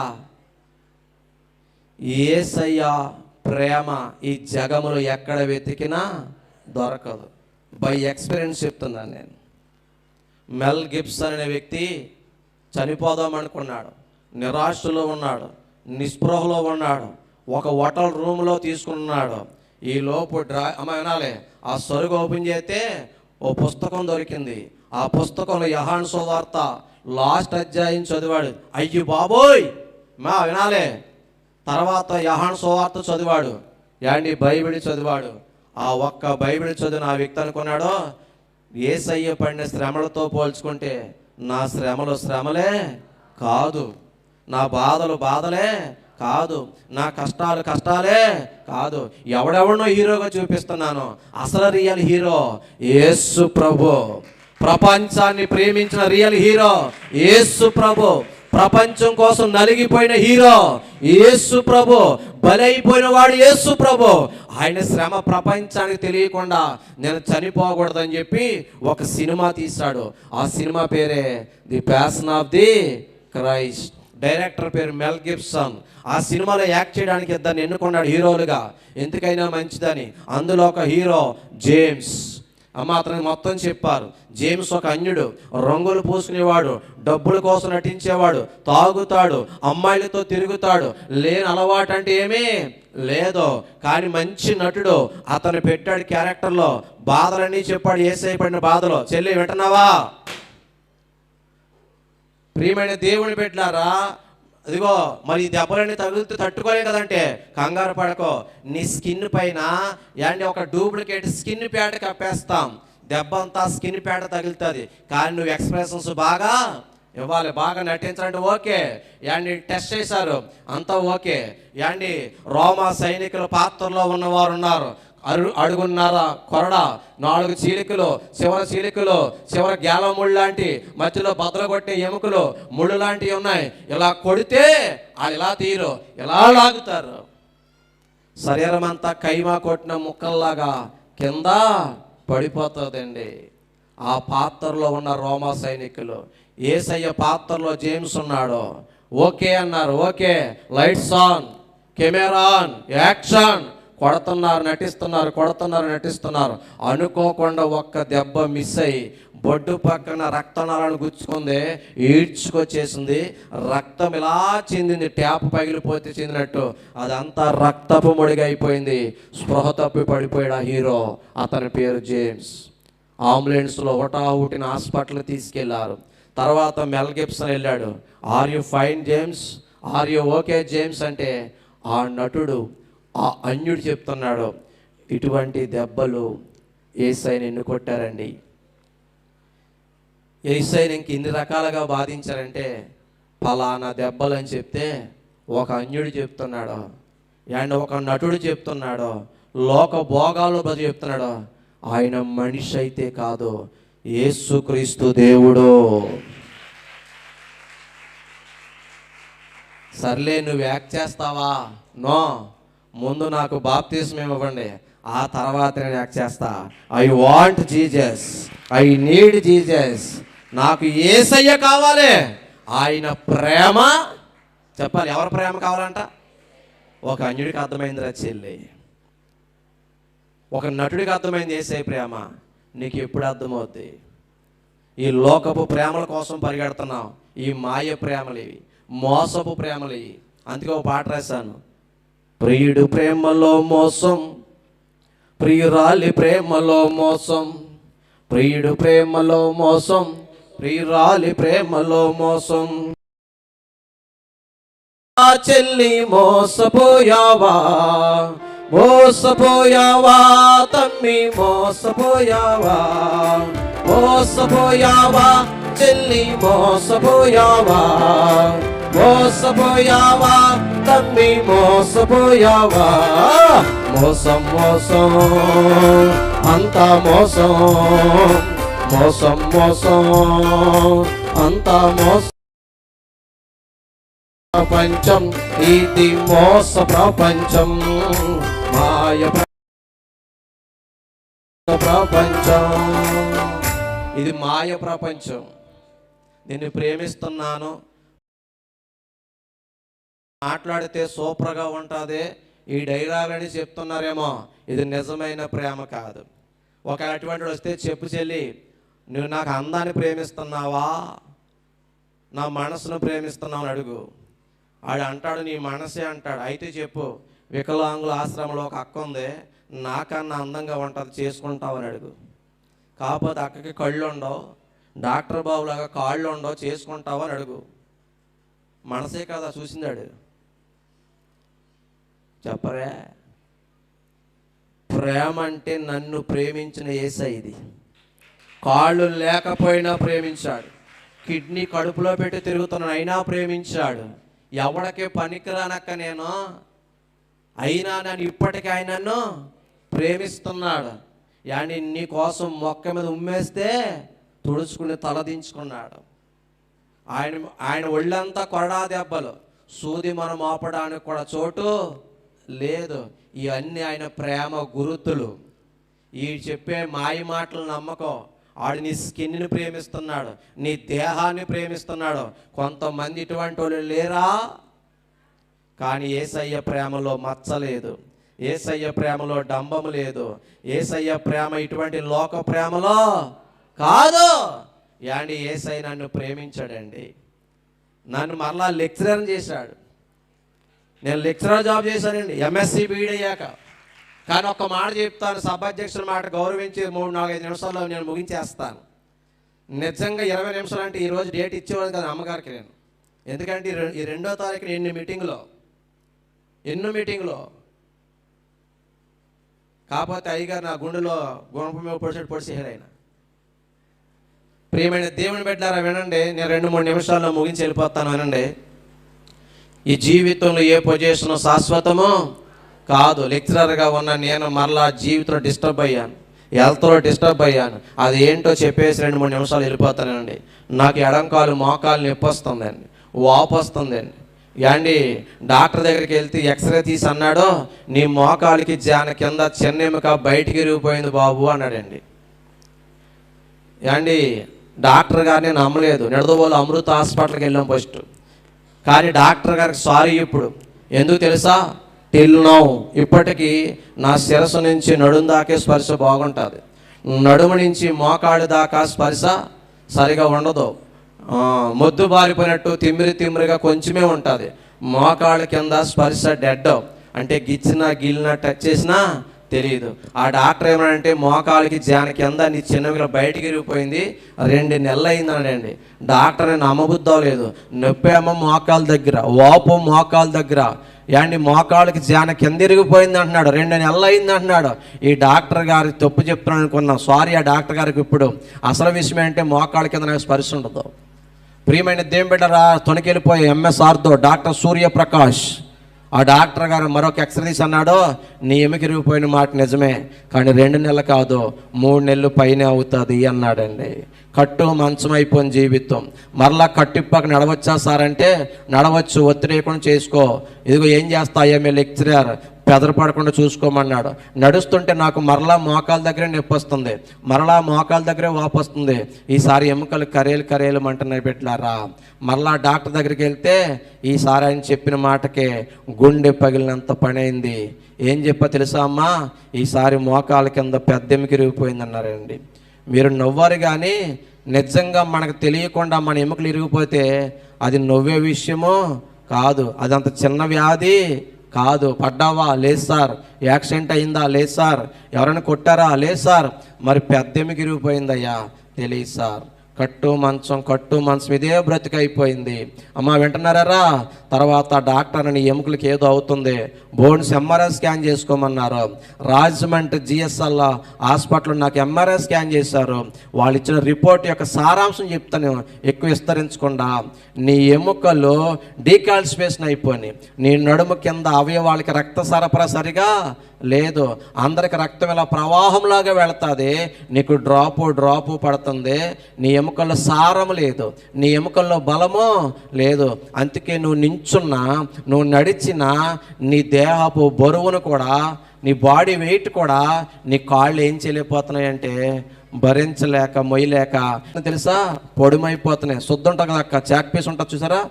యేసయ్య ప్రేమ ఈ జగములో ఎక్కడ వెతికినా దొరకదు. బై ఎక్స్పీరియన్స్ చెప్తున్నాను నేను. మెల్ గిబ్సన్ అనే వ్యక్తి చనిపోదాం అనుకున్నాడు, నిరాశలో ఉన్నాడు, నిస్పృహలో ఉన్నాడు, ఒక హోటల్ రూమ్లో తీసుకున్నాడు. ఈ లోపు అమ్మ వినాలి, ఆ సరుకు ఓపెన్ చేస్తే ఓ పుస్తకం దొరికింది. ఆ పుస్తకంలో యోహాను సువార్త లాస్ట్ అధ్యాయం చదివాడు. అయ్యో బాబోయ్, మా వినాలి. తర్వాత యోహాను సువార్త చదివాడు, యాండి బైబిల్ చదివాడు. ఆ ఒక్క బైబిల్ చదివిన ఆ వ్యక్తి అనుకున్నాడు, యేసయ్య పడిన శ్రమలతో పోల్చుకుంటే నా శ్రమలు శ్రమలే కాదు, నా బాధలు బాధలే కాదు, నా కష్టాలు కష్టాలే కాదు. ఎవడెవడనో హీరోగా చూపిస్తున్నాను, అసలు రియల్ హీరో యేసు ప్రభు. ప్రపంచాన్ని ప్రేమించిన రియల్ హీరో యేసు ప్రభు. ప్రపంచం కోసం నలిగిపోయిన హీరో యేసు ప్రభు, బలైపోయిన వాడు యేసు ప్రభు. ఆయన శ్రమ ప్రపంచానికి తెలియకుండా నేను చనిపోకూడదని చెప్పి ఒక సినిమా తీశాడు. ఆ సినిమా పేరే the passion of the Christ. Director పేరు మెల్ గిబ్సన్. ఆ సినిమాలో యాక్ట్ చేయడానికి ఇద్దరిని ఎన్నుకున్నాడు హీరోలుగా, ఎందుకైనా మంచిదని. అందులో ఒక హీరో జేమ్స్. అతను మొత్తం చెప్పారు. జేమ్స్ ఒక అన్యుడు, రంగులు పూసుకునేవాడు, డబ్బుల కోసం నటించేవాడు, తాగుతాడు, అమ్మాయిలతో తిరుగుతాడు, లేని అలవాటు అంటే ఏమీ లేదు, కానీ మంచి నటుడు. అతను పెట్టాడు క్యారెక్టర్లో, బాధలన్నీ చెప్పాడు, యేసయ్య పడిన బాధలో. చెల్లి వింటున్నావా? ప్రియమైన దేవుని బిడ్డలారా, అదిగో మరి ఈ దెబ్బలన్నీ తగిలితే తట్టుకోలే కదంటే కంగారు పడకో. నీ స్కిన్ పైన ఒక డూప్లికేట్ స్కిన్ ప్యాడ్ కప్పేస్తాం, దెబ్బ అంతా స్కిన్ ప్యాడ్ తగులుతుంది. కానీ నువ్వు ఎక్స్ప్రెషన్స్ బాగా ఇవ్వాలి, బాగా నటించాలంటే ఓకే. టెస్ట్ చేశారు, అంతా ఓకే. రోమా సైనికుల పాత్రలో ఉన్నవారు ఉన్నారు. అడుగున్నర కొరడ, 4 చీలికలు, చివర గేల ముళ్ళు లాంటి, మధ్యలో బద్దలు కొట్టే ఎముకలు, ముళ్ళు లాంటివి ఉన్నాయి. ఇలా కొడితే వాళ్ళు ఇలా తీరు, ఇలా లాగుతారు. శరీరం అంతా కైమా కొట్టిన ముక్కల్లాగా కింద పడిపోతుందండి. ఆ పాత్రలో ఉన్న రోమా సైనికులు, యేసయ్య పాత్రలో జేమ్స్ ఉన్నాడు. ఓకే అన్నారు, okay, lights on, camera on, action. నటిస్తున్నారు. అనుకోకుండా ఒక్క దెబ్బ మిస్ అయ్యి బొడ్డు పక్కన రక్తనాళాలను గుచ్చుకుంది, ఈడ్చుకొచ్చేసింది. రక్తం ఇలా చిందింది, ట్యాప్ పగిలిపోతే చిందినట్టు. అదంతా రక్తపు ముడిగా అయిపోయింది. స్పృహ తప్పి పడిపోయాడు ఆ హీరో. అతని పేరు జేమ్స్. అంబులెన్స్లో హుటాహుటిన హాస్పిటల్ తీసుకెళ్లారు. తర్వాత మెల్ గిబ్సన్ వెళ్ళాడు. Are you fine James, are you okay James అంటే ఆ నటుడు, ఆ అన్యుడు చెప్తున్నాడు, ఇటువంటి దెబ్బలు యేసయ్యని ఎన్ని కొట్టారండి. యేసయ్యని ఇంక ఇన్ని రకాలుగా బాధించారంటే ఫలానా దెబ్బలు అని చెప్తే ఒక అన్యుడు చెప్తున్నాడు, ఒక నటుడు చెప్తున్నాడు, లోక భోగాలు బదులు చెప్తున్నాడు. ఆయన మనిషి అయితే కాదు, యేసుక్రీస్తు దేవుడు. సర్లే నువ్వు యాక్ట్ చేస్తావా? నో, ముందు నాకు బాప్తిస్మం ఇవ్వండి, ఆ తర్వాత నేను యాక్ట్ చేస్తా. I want Jesus, I need Jesus. నాకు యేసయ్య కావాలి. ఆయన ప్రేమ చెప్పాలి. ఎవరి ప్రేమ కావాలంట? ఒక అన్యుడికి అర్థమైందిరా చెల్లి, ఒక నటుడికి అర్థమైంది యేసయ్య ప్రేమ. నీకు ఎప్పుడు అర్థమవుద్ది? ఈ లోకపు ప్రేమల కోసం పరిగెడుతున్నావు. ఈ మాయ ప్రేమలు ఇవి, మోసపు ప్రేమలు ఇవి. అందుకే ఒక పాట రాశాను, ప్రియుడు ప్రేమలో మోసం, ప్రియురాలి ప్రేమలో మోసం, ప్రియుడు ప్రేమలో మోసం, ప్రియురాలి ప్రేమలో మోసం. ఆ చెల్లి మోసపోయావా, మోసపోయావా, తమ్మి మోసపోయావా, మోసపోయావా, చెల్లి మోసపోయావా, మోసపోయావా, తమ్మి మోసపోయావా. మోసం మోసం అంతా మోసం, మోసం మోసం అంతా మోసం. ప్రపంచం ఇది మోస ప్రపంచం, మాయ ప్రపంచం, ఇది మాయ ప్రపంచం. నిన్ను ప్రేమిస్తున్నాను, మాట్లాడితే సూపర్గా ఉంటుంది, ఈ డైలాగులని చెప్తున్నారేమో, ఇది నిజమైన ప్రేమ కాదు. ఒక అటువంటి వస్తే చెప్పు, చెల్లి నువ్వు నాకు అందాన్ని ప్రేమిస్తున్నావా, నా మనసును ప్రేమిస్తున్నావు అని అడుగు. ఆడు అంటాడు నీ మనసే అంటాడు. అయితే చెప్పు, వికలాంగుల ఆశ్రమంలో ఒక అక్క ఉంది, నాకన్నా అందంగా ఉంటుంది, చేసుకుంటావని అడుగు. కాకపోతే అక్కకి కళ్ళు ఉండవు, డాక్టర్ బాబులాగా కాళ్ళు ఉండవు, చేసుకుంటావని అడుగు. మనసే కదా చూసిందాడు. చెప్పరే, ప్రేమ అంటే నన్ను ప్రేమించిన యేసయ్య. ఇది కాళ్ళు లేకపోయినా ప్రేమించాడు, కిడ్నీ కడుపులో పెట్టి తిరుగుతున్నాను అయినా ప్రేమించాడు. ఎవడికే పనికిరానక్క నేను, అయినా నన్ను ఇప్పటికీ ఆయన నన్ను ప్రేమిస్తున్నాడు. నీ కోసం మొక్క మీద ఉమ్మేస్తే తుడుచుకుని తలదించుకున్నాడు. ఆయన ఆయన ఒళ్ళంతా కొరడా దెబ్బలు, సూది మనం మోపడానికి కూడా చోటు లేదు. ఇవన్నీ ఆయన ప్రేమ గురుతులు. ఈ చెప్పే మాయ మాటలు నమ్మకం. ఆడు నీ స్కిన్ని ప్రేమిస్తున్నాడు, నీ దేహాన్ని ప్రేమిస్తున్నాడు. కొంతమంది ఇటువంటి వాళ్ళు లేరా? కానీ యేసయ్య ప్రేమలో మచ్చ లేదు, యేసయ్య ప్రేమలో డంబము లేదు, యేసయ్య ప్రేమ ఇటువంటి లోక ప్రేమలో కాదు. యాండి యేసయ్య నన్ను ప్రేమించాడండి. నన్ను మరలా లెక్చరర్ చేశాడు. నేను లెక్చరర్ జాబ్ చేశానండి ఎంఎస్సి బీఈడీ అయ్యాక. కానీ ఒక్క మాట చెప్తాను, సభాధ్యక్షుల మాట గౌరవించి 3-4-5 నిమిషాల్లో నేను ముగించేస్తాను. నిజంగా 20 నిమిషాలు అంటే ఈరోజు డేట్ ఇచ్చేవాడు కదా అమ్మగారికి నేను. ఎందుకంటే ఈ 2వ తారీఖున ఎన్నో మీటింగ్లో కాకపోతే అయ్యగారు నా గుండెలో గుణప మీద పొడిచేసాడు ఆయన. ప్రియమైన దేవుని బిడ్డలారా వినండి, నేను 2-3 నిమిషాల్లో ముగించి వెళ్ళిపోతాను. వినండి, ఈ జీవితంలో ఏ పొజిషన్ శాశ్వతమో కాదు. లెక్చరర్గా ఉన్న నేను మరలా జీవితంలో డిస్టర్బ్ అయ్యాను, హెల్త్లో డిస్టర్బ్ అయ్యాను. అది ఏంటో చెప్పేసి 2-3 నిమిషాలు వెళ్ళిపోతానండి. నాకు ఎడంకాలు మోకాలు నొప్పి వస్తుందండి, వాపు వస్తుందండి. యాండి డాక్టర్ దగ్గరికి వెళ్తే ఎక్స్రే తీసి అన్నాడు, నీ మోకాలికి జాన కింద చిన్న ఎముక బయటికి విరిగిపోయింది బాబు అన్నాడండి. యాండి డాక్టర్ గారిని నమ్మలేదు. నిడదవోలు అమృత హాస్పిటల్కి వెళ్ళాం ఫస్ట్. కానీ డాక్టర్ గారికి సారీ ఇప్పుడు. ఎందుకు తెలుసా? టిల్ నౌ ఇప్పటికీ నా శిరస్సు నుంచి నడుము దాకే స్పర్శ బాగుంటుంది, నడుము నుంచి మోకాళ్ళు దాకా స్పర్శ సరిగా ఉండదు. మొద్దు బారిపోయినట్టు తిమ్మిరిగా కొంచెమే ఉంటుంది. మోకాళ్ళ కింద స్పర్శ డెడ్, అంటే గిచ్చినా గిల్లినా టచ్ చేసినా తెలియదు. ఆ డాక్టర్ ఏమనంటే మోకాళ్ళకి జాన కింద నీ చిన్నగా బయటికి విరిగిపోయింది, 2 నెలలు అయిందనండి. డాక్టర్ని నమ్మబుద్ధం లేదు. నొప్పి ఏమో మోకాళ్ళ దగ్గర, వాపు మోకాళ్ళ దగ్గర. యాండి మోకాళ్ళకి జాన కింద విరిగిపోయింది అంటున్నాడు, 2 నెలలు అయింది అంటున్నాడు. ఈ డాక్టర్ గారికి తప్పు చెప్తున్నాను అనుకున్నాం. సారీ ఆ డాక్టర్ గారికి. ఇప్పుడు అసలు విషయం ఏంటంటే మోకాళ్ళ కింద నాకు స్పర్శ ఉండదు. ప్రియమైన దేవుని బిడ్డలారా, తొణికెళ్ళిపోయి ఎంఎస్ఆర్తో డాక్టర్ సూర్యప్రకాష్ ఆ డాక్టర్ గారు మరొక ఎక్స్రే తీసి అన్నాడు, నీ ఎముక విరిగిపోయిన మాట నిజమే, కానీ 2 నెలలు కాదు 3 నెలలు పైనే అవుతుంది అన్నాడండి. కట్టు మంచం అయిపోయిన జీవితం. మరలా కట్టిప్పక నడవచ్చా సార్ అంటే నడవచ్చు, ఒత్తిడి లేకుండా చేసుకో. ఇదిగో ఏం చేస్తా ఏమే లెక్చరర్, పెదరపడకుండా చూసుకోమన్నాడు. నడుస్తుంటే నాకు మరలా మోకాల దగ్గరే నొప్పి వస్తుంది, మరలా మోకాల దగ్గరే వాపు వస్తుంది. ఈసారి ఎముకలు కరేలు అంటున్నాయి పెట్టారా. మరలా డాక్టర్ దగ్గరికి వెళ్తే ఈసారి ఆయన చెప్పిన మాటకే గుండె పగిలినంత పని అయింది. ఏం చెప్పా తెలుసా అమ్మా, ఈసారి మోకాల కింద పెద్ద ఎముక విరిగిపోయింది అన్నారండి. మీరు నవ్వారు, కానీ నిజంగా మనకు తెలియకుండా మన ఎముకలు ఇరిగిపోతే అది నవ్వే విషయమో కాదు, అదంత చిన్న వ్యాధి కాదు. పడ్డావా? లేదు సార్. యాక్సిడెంట్ అయిందా? లేదు సార్. ఎవరైనా కొట్టారా? లేదు సార్. మరి పెద్ద ఎముక విరిగిపోయిందయ్యా? తెలియదు సార్. కట్టు మంచం ఇదే బ్రతికైపోయింది. అమ్మ వింటున్నారా? తర్వాత డాక్టర్ అని ఎముకలకి ఏదో అవుతుంది, బోన్స్ ఎంఆర్ఐ స్కాన్ చేసుకోమన్నారు. రాజమండ్రి జిఎస్ఎల్ హాస్పిటల్ నాకు ఎంఆర్ఐ స్కాన్ చేశారు. వాళ్ళు ఇచ్చిన రిపోర్ట్ యొక్క సారాంశం చెప్తాను ఎక్కువ విస్తరించకుండా. నీ ఎముకలు డీకాల్సిఫికేషన్ అయిపోయినాయి, నీ నడుము కింద అవయవాళ్ళకి రక్త సరఫరా సరిగా లేదు, అందరికి రక్తం ఇలా ప్రవాహంలాగా వెళుతుంది, నీకు డ్రాపు పడుతుంది, నీ ఎముకల్లో సారం లేదు, నీ ఎముకల్లో బలము లేదు. అందుకే నువ్వు నించున్నా, నువ్వు నడిచినా, నీ దేహపు బరువును కూడా, నీ బాడీ వెయిట్ కూడా నీ కాళ్ళు ఏం చేయలేకపోతున్నాయంటే భరించలేక మొయ్యలేక తెలుసా పొడిమైపోతున్నాయి. శుద్ధ ఉంటుంది కదా అక్క, చాక్ పీస్ ఉంటుంది చూసారా,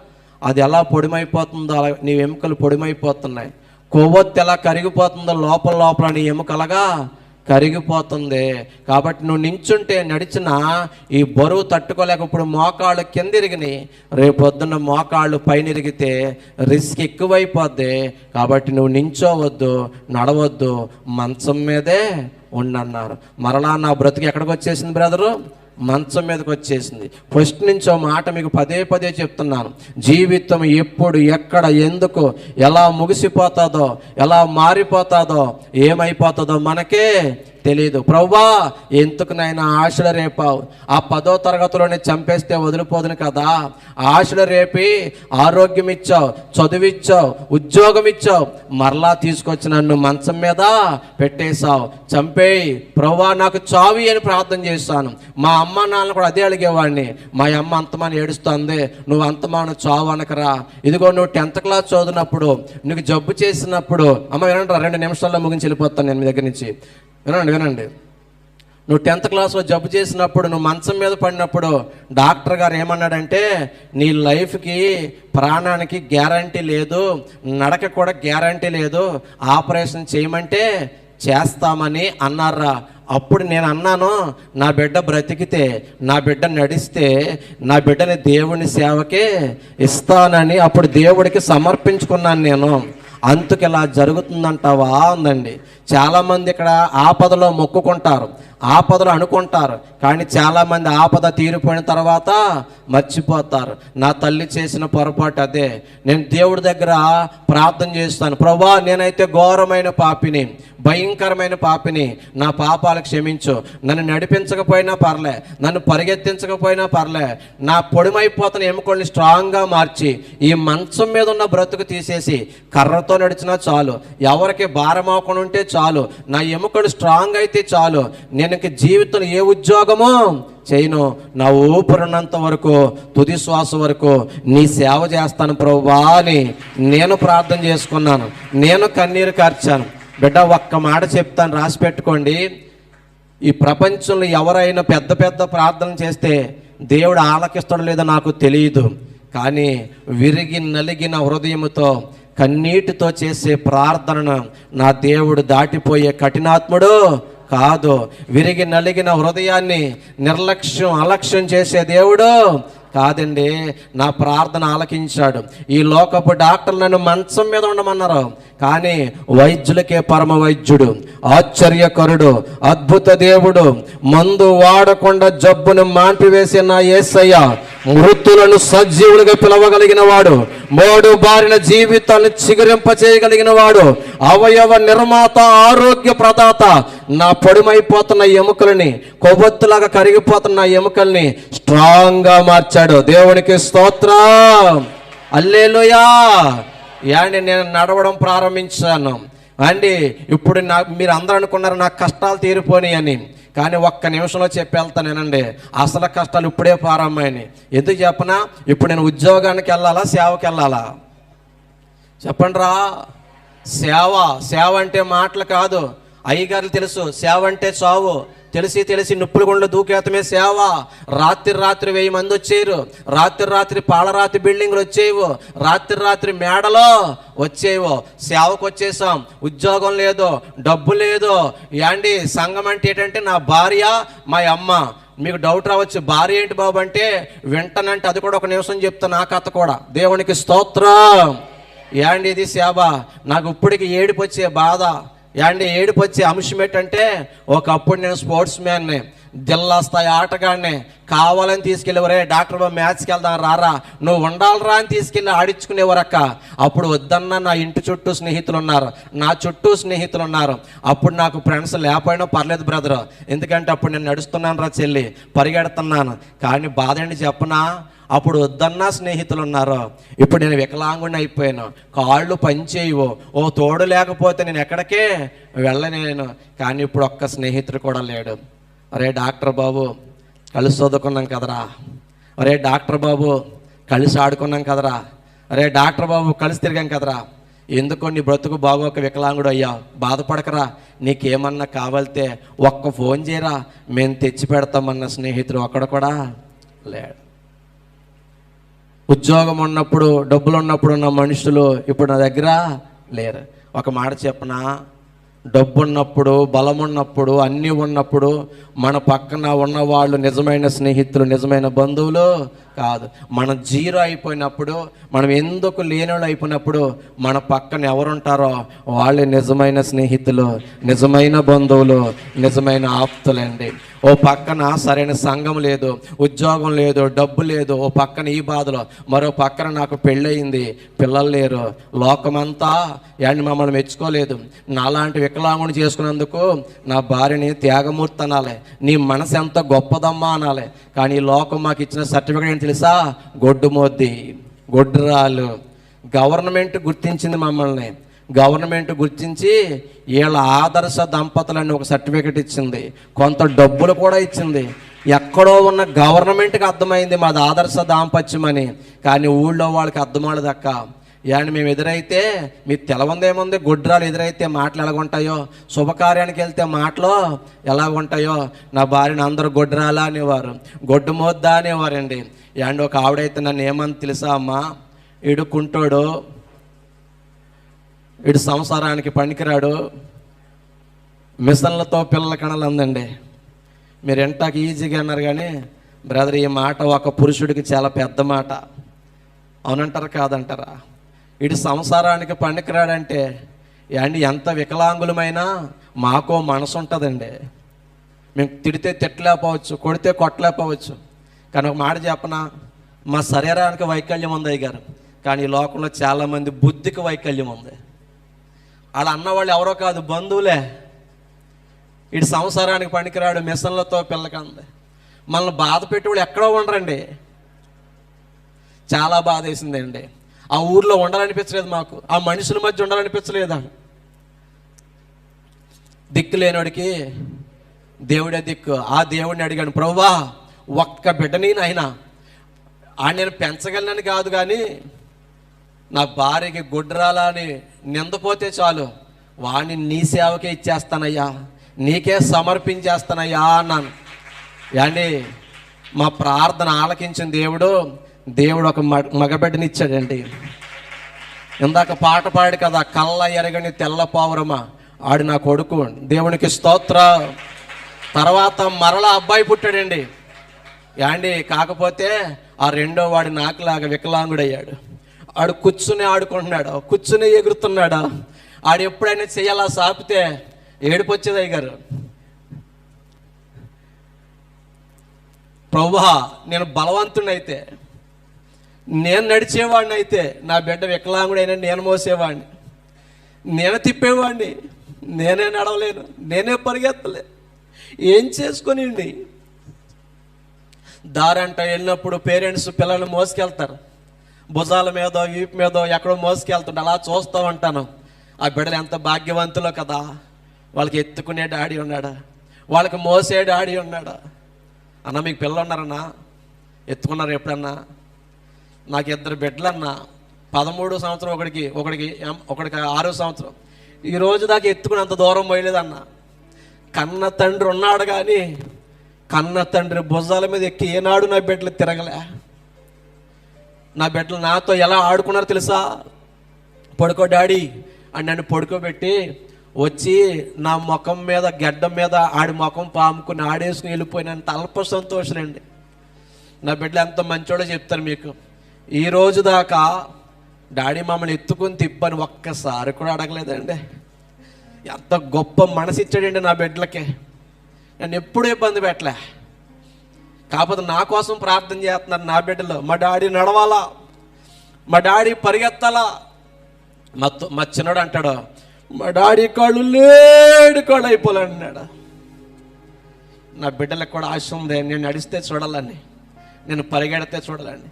అది ఎలా పొడిమైపోతుందో అలా నీ ఎముకలు పొడిమైపోతున్నాయి. కొవ్వొత్తి ఎలా కరిగిపోతుందో లోపల నీ ఎముకలగా కరిగిపోతుంది. కాబట్టి నువ్వు నించుంటే నడిచినా ఈ బరువు తట్టుకోలేక ఇప్పుడు మోకాళ్ళు కింద ఇరిగినాయి, రేపొద్దున్న మోకాళ్ళు పైన ఇరిగితే రిస్క్ ఎక్కువైపోద్ది. కాబట్టి నువ్వు నించోవద్దు, నడవద్దు, మంచం మీదే ఉండన్నారు. మరలా నా బ్రతుకు ఎక్కడికి వచ్చేసింది బ్రదరు? మంచం మీదకి వచ్చేసింది. ఫస్ట్ నుంచి ఓ మాట మీకు పదే చెప్తున్నాను, జీవితం ఎప్పుడు, ఎక్కడ, ఎందుకు, ఎలా ముగిసిపోతుందో, ఎలా మారిపోతుందో, ఏమైపోతుందో మనకే తెలియదు. ప్రభువా ఎందుకు నాయన ఆశలు రేపావు? ఆ 10వ తరగతిలోనే చంపేస్తే వదిలిపోదును కదా. ఆశలు రేపి ఆరోగ్యం ఇచ్చావు, చదువు ఇచ్చావు, ఉద్యోగం ఇచ్చావు, మరలా తీసుకొచ్చి నన్ను మంచం మీద పెట్టేశావు. చంపేయి ప్రభువా, నాకు చావి అని ప్రార్థన చేస్తాను. మా అమ్మ నాన్న కూడా అదే అడిగేవాడిని. మా అమ్మ అంతమాని ఏడుస్తుంది, నువ్వు అంతమాను చావు అనకరా. ఇదిగో నువ్వు 10th క్లాస్ చదువుతున్నప్పుడు, నీకు జబ్బు చేసినప్పుడు, అమ్మ వినండి 2 నిమిషాల్లో ముగించి వెళ్ళిపోతాను నేను మీ దగ్గర నుంచి. వినండి. నువ్వు 10th క్లాస్లో జబ్బు చేసినప్పుడు, నువ్వు మంచం మీద పడినప్పుడు డాక్టర్ గారు ఏమన్నాడంటే, నీ లైఫ్కి ప్రాణానికి గ్యారంటీ లేదు, నడక కూడా గ్యారంటీ లేదు, ఆపరేషన్ చేయమంటే చేస్తామని అన్నారా. అప్పుడు నేను అన్నాను, నా బిడ్డ బ్రతికితే, నా బిడ్డ నడిస్తే, నా బిడ్డని దేవుని సేవకే ఇస్తానని అప్పుడు దేవుడికి సమర్పించుకున్నాను నేను. అందుకు ఇలా జరుగుతుందంటావా ఉందండి. చాలామంది ఇక్కడ ఆపదలో మొక్కుకుంటారు, ఆపదలు అనుకుంటారు, కానీ చాలామంది ఆపద తీరిపోయిన తర్వాత మర్చిపోతారు. నా తల్లి చేసిన పొరపాటు అదే. నేను దేవుడి దగ్గర ప్రార్థన చేస్తాను, ప్రభువా నేనైతే ఘోరమైన పాపిని, భయంకరమైన పాపిని, నా పాపాలు క్షమించు. నన్ను నడిపించకపోయినా పర్లే, నన్ను పరిగెత్తించకపోయినా పర్లే, నా పొడిమైపోతున్న ఎముకల్ని స్ట్రాంగ్గా మార్చి ఈ మంచం మీద ఉన్న బ్రతుకు తీసేసి కర్రతో నడిచినా చాలు, ఎవరికి భారం అవ్వకుండా ఉంటే చాలు, నా ఎముకలు స్ట్రాంగ్ అయితే చాలు, నేను జీవితంలో ఏ ఉద్యోగమో చేయను, నా ఊపిరినంత వరకు, తుది శ్వాస వరకు నీ సేవ చేస్తాను ప్రభువా అని నేను ప్రార్థన చేసుకున్నాను. నేను కన్నీరు కార్చాను. బిడ్డ ఒక్క మాట చెప్తాను, రాసి పెట్టుకోండి. ఈ ప్రపంచంలో ఎవరైనా పెద్ద పెద్ద ప్రార్థన చేస్తే దేవుడు ఆలకిస్తాడో లేదో నాకు తెలియదు, కానీ విరిగి నలిగిన హృదయముతో కన్నీటితో చేసే ప్రార్థనను నా దేవుడు దాటిపోయే కఠినాత్ముడు కాదు. విరిగి నలిగిన హృదయాన్ని అలక్ష్యం చేసే దేవుడు కాదండి. నా ప్రార్థన ఆలకించాడు. ఈ లోకపు డాక్టర్లు నన్ను మంచం మీద ఉండమన్నారు, కానీ వైద్యులకే పరమ వైద్యుడు, ఆశ్చర్యకరుడు, అద్భుత దేవుడు, మందు వాడకుండా జబ్బును మాన్పివేసే నా యేసయ్య, మృతులను సజీవులుగా పిలవగలిగిన వాడు, మోడు బారిన జీవితాన్ని చిగురింప చేయగలిగిన వాడు, అవయవ నిర్మాత, ఆరోగ్య ప్రదాత, నా పొడిమైపోతున్న ఎముకలని, కొవ్వొత్తులాగా కరిగిపోతున్న ఎముకల్ని స్ట్రాంగ్గా మార్చాడు. దేవునికి స్తోత్రం, హల్లెలూయా. యాండి నేను నడవడం ప్రారంభించాను అండి. ఇప్పుడు మీరు అందరూ అనుకున్నారు నాకు కష్టాలు తీరిపోయినాయి అని, కానీ ఒక్క నిమిషంలో చెప్పి వెళ్తానేనండి, అసలు కష్టాలు ఇప్పుడే ప్రారంభమైనాయి. ఎందుకు చెప్పనా? ఇప్పుడు నేను ఉద్యోగానికి వెళ్ళాలా, సేవకి వెళ్ళాలా? చెప్పండి రా. సేవ అంటే మాటలు కాదు. అయ్యగారులు తెలుసు, సేవ అంటే చావు. తెలిసి నిప్పుల గుండెలో దూకేతమే సేవ. రాత్రి 1000 మంది వచ్చేరు, రాత్రి పాలరాతి బిల్డింగ్లు వచ్చేవు, రాత్రి మేడలో వచ్చేవో. సేవకు వచ్చేసాం, ఉద్యోగం లేదు, డబ్బు లేదు. యాండి సంఘం అంటే ఏంటంటే నా భార్య, మా అమ్మ. మీకు డౌట్ రావచ్చు, భార్య ఏంటి బాబు అంటే, వింటనంటే అది కూడా ఒక నిమిషం చెప్తాను, నా కథ కూడా. దేవునికి స్తోత్రం. యాండి ఇది సేవ. నాకు ఇప్పటికి ఏడుపు వచ్చే బాధ, యాండి ఏడుపు వచ్చే అంశం ఏంటంటే, ఒకప్పుడు నేను స్పోర్ట్స్ మ్యాన్ని, జిల్లా స్థాయి ఆటగాడిని. కావాలని తీసుకెళ్ళేవరే, డాక్టర్ బాబు మ్యాచ్కి వెళ్దాం రారా, నువ్వు ఉండాలరా అని తీసుకెళ్ళి ఆడించుకునేవారక్క. అప్పుడు వద్దన్న నా ఇంటి చుట్టూ స్నేహితులు ఉన్నారు, నా చుట్టూ స్నేహితులు ఉన్నారు. అప్పుడు నాకు ఫ్రెండ్స్ లేకపోయినా పర్లేదు బ్రదర్, ఎందుకంటే అప్పుడు నేను నడుస్తున్నాను రా చెల్లి, పరిగెడుతున్నాను. కానీ బాధ ఏంటి చెప్పనా, అప్పుడు వద్దన్నా స్నేహితులు ఉన్నారు, ఇప్పుడు నేను వికలాంగుని అయిపోయాను, కాళ్ళు పనిచేయవు, ఓ తోడు లేకపోతే నేను ఎక్కడికే వెళ్ళలేను. కానీ ఇప్పుడు ఒక్క స్నేహితుడు కూడా లేడు. అరే డాక్టర్ బాబు కలిసి చదువుకున్నాం కదరా, అరే డాక్టర్ బాబు కలిసి ఆడుకున్నాం కదరా, అరే డాక్టర్ బాబు కలిసి తిరిగాం కదరా, ఎందుకో నీ బ్రతుకు బాగోక వికలాంగుడు అయ్యా, బాధపడకరా, నీకేమన్నా కావాలితే ఒక్క ఫోన్ చేయరా, మేము తెచ్చి పెడతామన్న స్నేహితుడు ఒక్కడ కూడా లేడు. ఉద్యోగం ఉన్నప్పుడు, డబ్బులు ఉన్నప్పుడు ఉన్న మనుషులు ఇప్పుడు నా దగ్గర లేరు. ఒక మాట చెప్పనా, డబ్బు ఉన్నప్పుడు, బలం ఉన్నప్పుడు, అన్నీ ఉన్నప్పుడు మన పక్కన ఉన్నవాళ్ళు నిజమైన స్నేహితులు, నిజమైన బంధువులు కాదు. మనం జీరో అయిపోయినప్పుడు, మనం ఎందుకు లేనోళ్ళు అయిపోయినప్పుడు మన పక్కన ఎవరుంటారో వాళ్ళే నిజమైన స్నేహితులు, నిజమైన బంధువులు, నిజమైన ఆప్తులండి. ఓ పక్కన సరైన సంఘం లేదు, ఉద్యోగం లేదు, డబ్బు లేదు, ఓ పక్కన ఈ బాధలో, మరో పక్కన నాకు పెళ్ళయింది, పిల్లలు లేరు, లోకమంతా యాండి మమ్మల్ని మెచ్చుకోలేదు, నాలాంటి వికలాంగుని చేసుకున్నందుకు నా భార్యని త్యాగమూర్తి అనాలి, నీ మనసు ఎంత గొప్పదమ్మా అనాలి. కానీ ఈ లోకం మాకు ఇచ్చిన సర్టిఫికేట్ ఏంటి తెలుసా? గొడ్డు మోద్ది, గొడ్డురాలు. గవర్నమెంట్ గుర్తించింది మమ్మల్ని. గవర్నమెంట్ గుర్తించి వీళ్ళ ఆదర్శ దంపతులని ఒక సర్టిఫికెట్ ఇచ్చింది, కొంత డబ్బులు కూడా ఇచ్చింది. ఎక్కడో ఉన్న గవర్నమెంట్కి అర్థమైంది మాది ఆదర్శ దాంపత్యం అని, కానీ ఊళ్ళో వాళ్ళకి అర్థమవలేదక్క. అండ్ మేము ఎదురైతే మీకు తెలవందేముంది, గొడ్రాలు ఎదురైతే మాటలు ఎలాగుంటాయో, శుభకార్యానికి వెళ్తే మాటలు ఎలాగుంటాయో. నా భార్యని అందరూ గొడ్రాలా అనేవారు, గొడ్డు మోద్దా అనేవారండి. అండ్ ఒక ఆవిడైతే నన్ను ఏమని తెలుసా అమ్మా, ఈడు కుంటోడు, వీడు సంసారానికి పనికిరాడు, మిషన్లతో పిల్లల కణలు అందండి. మీరు ఎంటాకి ఈజీగా అన్నారు కానీ బ్రదర్, ఈ మాట ఒక పురుషుడికి చాలా పెద్ద మాట. అవునంటారా కాదంటారా? వీడు సంసారానికి పనికిరాడంటే అండి, ఎంత వికలాంగులమైనా మాకో మనసు ఉంటుందండి. మేము తిడితే తిట్టలేకపోవచ్చు, కొడితే కొట్టలేకపోవచ్చు, కానీ ఒక మాట చెప్పనా, మా శరీరానికి వైకల్యం ఉంది అయ్యగారు, కానీ ఈ లోకంలో చాలామంది బుద్ధికి వైకల్యం ఉంది. అలా అన్నవాళ్ళు ఎవరో కాదు, బంధువులే. వీడు సంసారానికి పనికిరాడు, మిషన్లతో పిల్లకంది. మనల్ని బాధ పెట్టేవాళ్ళు ఎక్కడో ఉండరండి. చాలా బాధ వేసిందండి. ఆ ఊర్లో ఉండాలనిపించలేదు మాకు, ఆ మనుషుల మధ్య ఉండాలనిపించలేదా. దిక్కు లేనివాడికి దేవుడే దిక్కు. ఆ దేవుడిని అడిగాను, ప్రభువా ఒక్క బిడ్డని నాయనా, నేను పెంచగలనని కాదు కానీ నా భార్యకి గుడ్రాలా అని నిందపోతే చాలు, వాడిని నీ సేవకే ఇచ్చేస్తానయ్యా, నీకే సమర్పించేస్తానయ్యా అన్నాను. అండి మా ప్రార్థన ఆలకించిన దేవుడు ఒక మగబిడ్డని ఇచ్చాడండి. ఇందాక పాట పాడు కదా, కళ్ళ ఎరగని తెల్ల పావురమా, ఆడు నా కొడుకు, దేవునికి స్తోత్ర. తర్వాత మరలా అబ్బాయి పుట్టాడండి. యాండి కాకపోతే ఆ రెండో వాడు నాకులాగా వికలాంగుడయ్యాడు. ఆడు కూర్చుని ఆడుకుంటున్నాడు, కూర్చుని ఎగురుతున్నాడు. ఆడు ఎప్పుడైనా చెయ్యాలా సాపితే ఏడుపు వచ్చేది అయ్యగారు. ప్రభువా నేను బలవంతుడైతే, నేను నడిచేవాడిని అయితే, నా బిడ్డ వికలాంగుడైనా నేను మోసేవాడిని, నేను తిప్పేవాడిని, నేనే నడవలేను, నేనే పరిగెత్తలే, ఏం చేసుకొనిండి. దారంట వెళ్ళినప్పుడు పేరెంట్స్ పిల్లల్ని మోసుకెళ్తారు, భుజాల మీదో వీపు మీదో ఎక్కడో మోసుకెళ్తుంటే అలా చూస్తూ ఉంటాను. ఆ బిడ్డలు ఎంత భాగ్యవంతులో కదా, వాళ్ళకి ఎత్తుకునే డాడీ ఉన్నాడా, వాళ్ళకి మోసే డాడీ ఉన్నాడా. అన్న మీకు పిల్లలు ఉన్నారన్నా, ఎత్తుకున్నారు ఎప్పుడన్నా? నాకు 2 బిడ్డలన్నా, 13 సంవత్సరం ఒకడికి 6 సంవత్సరం. ఈ రోజు దాకా ఎత్తుకుని అంత దూరం పోయలేదన్న. కన్న తండ్రి ఉన్నాడు కానీ కన్న తండ్రి భుజాల మీద ఎక్కి ఏనాడు నా బిడ్డలు తిరగలే. నా బిడ్డలు నాతో ఎలా ఆడుకున్నారు తెలుసా? పడుకో డాడీ అని నన్ను పడుకోబెట్టి వచ్చి నా ముఖం మీద గడ్డం మీద ఆడి ముఖం పాముకుని ఆడేసుకుని వెళ్ళిపోయినంత అల్ప సంతోషులండి. నా బిడ్డలు ఎంత మంచోడో చెప్తారు మీకు. ఈ రోజు దాకా డాడీ మమ్మల్ని ఎత్తుకుని తిప్పని ఒక్కసారి కూడా అడగలేదండి. ఎంత గొప్ప మనసు ఇచ్చాడండి నా బిడ్డలకి. నన్ను ఎప్పుడూ ఇబ్బంది పెట్టలే. కాకపోతే నా కోసం ప్రార్థన చేస్తున్నారు నా బిడ్డలు. మా డాడీ నడవాలా, మా డాడీ పరిగెత్తాలా. మా చిన్నడు అంటాడు, మా డాడీ కాళ్ళు లేడు కాళ్ళు అయిపోలేన్నాడు. నా బిడ్డలకు కూడా ఆశ ఉంది, నేను నడిస్తే చూడాలని, నేను పరిగెడితే చూడాలని.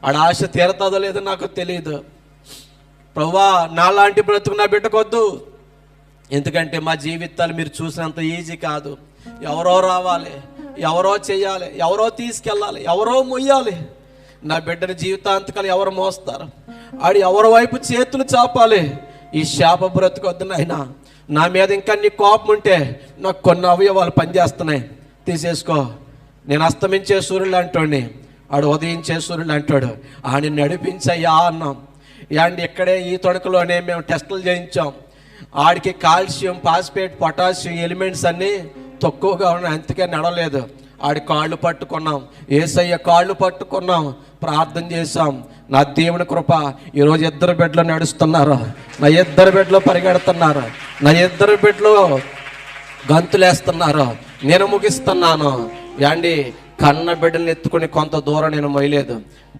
ఆడ ఆశ తీరతాదో లేదో నాకు తెలియదు. ప్రభువా నాలాంటి బ్రతుకు నా బిడ్డకొద్దు. ఎందుకంటే మా జీవితాలు మీరు చూసినంత ఈజీ కాదు. ఎవరో రావాలి, ఎవరో చెయ్యాలి, ఎవరో తీసుకెళ్ళాలి, ఎవరో మొయ్యాలి. నా బిడ్డని జీవితాంతకాలు ఎవరు మోస్తారు? ఆడు ఎవరి వైపు చేతులు చాపాలి. ఈ శాప బ్రతుకొద్దు నాయనా. నా మీద ఇంకా నీ కోపం ఉంటే నాకు కొన్ని అవయవాలు పనిచేస్తున్నాయి, తీసేసుకో. నేను అస్తమించే సూర్యుడు అంటోడిని, ఆడు ఉదయించే సూర్యుడు అంటాడు. ఆడిని నడిపించయ్యా అన్నాం. అండ్ ఇక్కడే ఈ తొడకలోనే మేము టెస్టులు చేయించాం. ఆడికి కాల్షియం, ఫాస్ఫేట్, పొటాషియం ఎలిమెంట్స్ అన్నీ తక్కువగా ఉన్నాయి, అందుకే నడవలేదు. ఆడి కాళ్ళు పట్టుకున్నాం, యేసయ్య కాళ్ళు పట్టుకున్నాం, ప్రార్థన చేశాం. నా దేవుని కృప, ఈరోజు 2 బిడ్డలు నడుస్తున్నారు, నా 2 బిడ్డలు పరిగెడుతున్నారు, నా 2 బిడ్డలు గంతులేస్తున్నారు. నేను ముగిస్తున్నాను. యాండి కన్న బిడ్డలను ఎత్తుకుని కొంత దూరం నేను మొయ్యలేదు.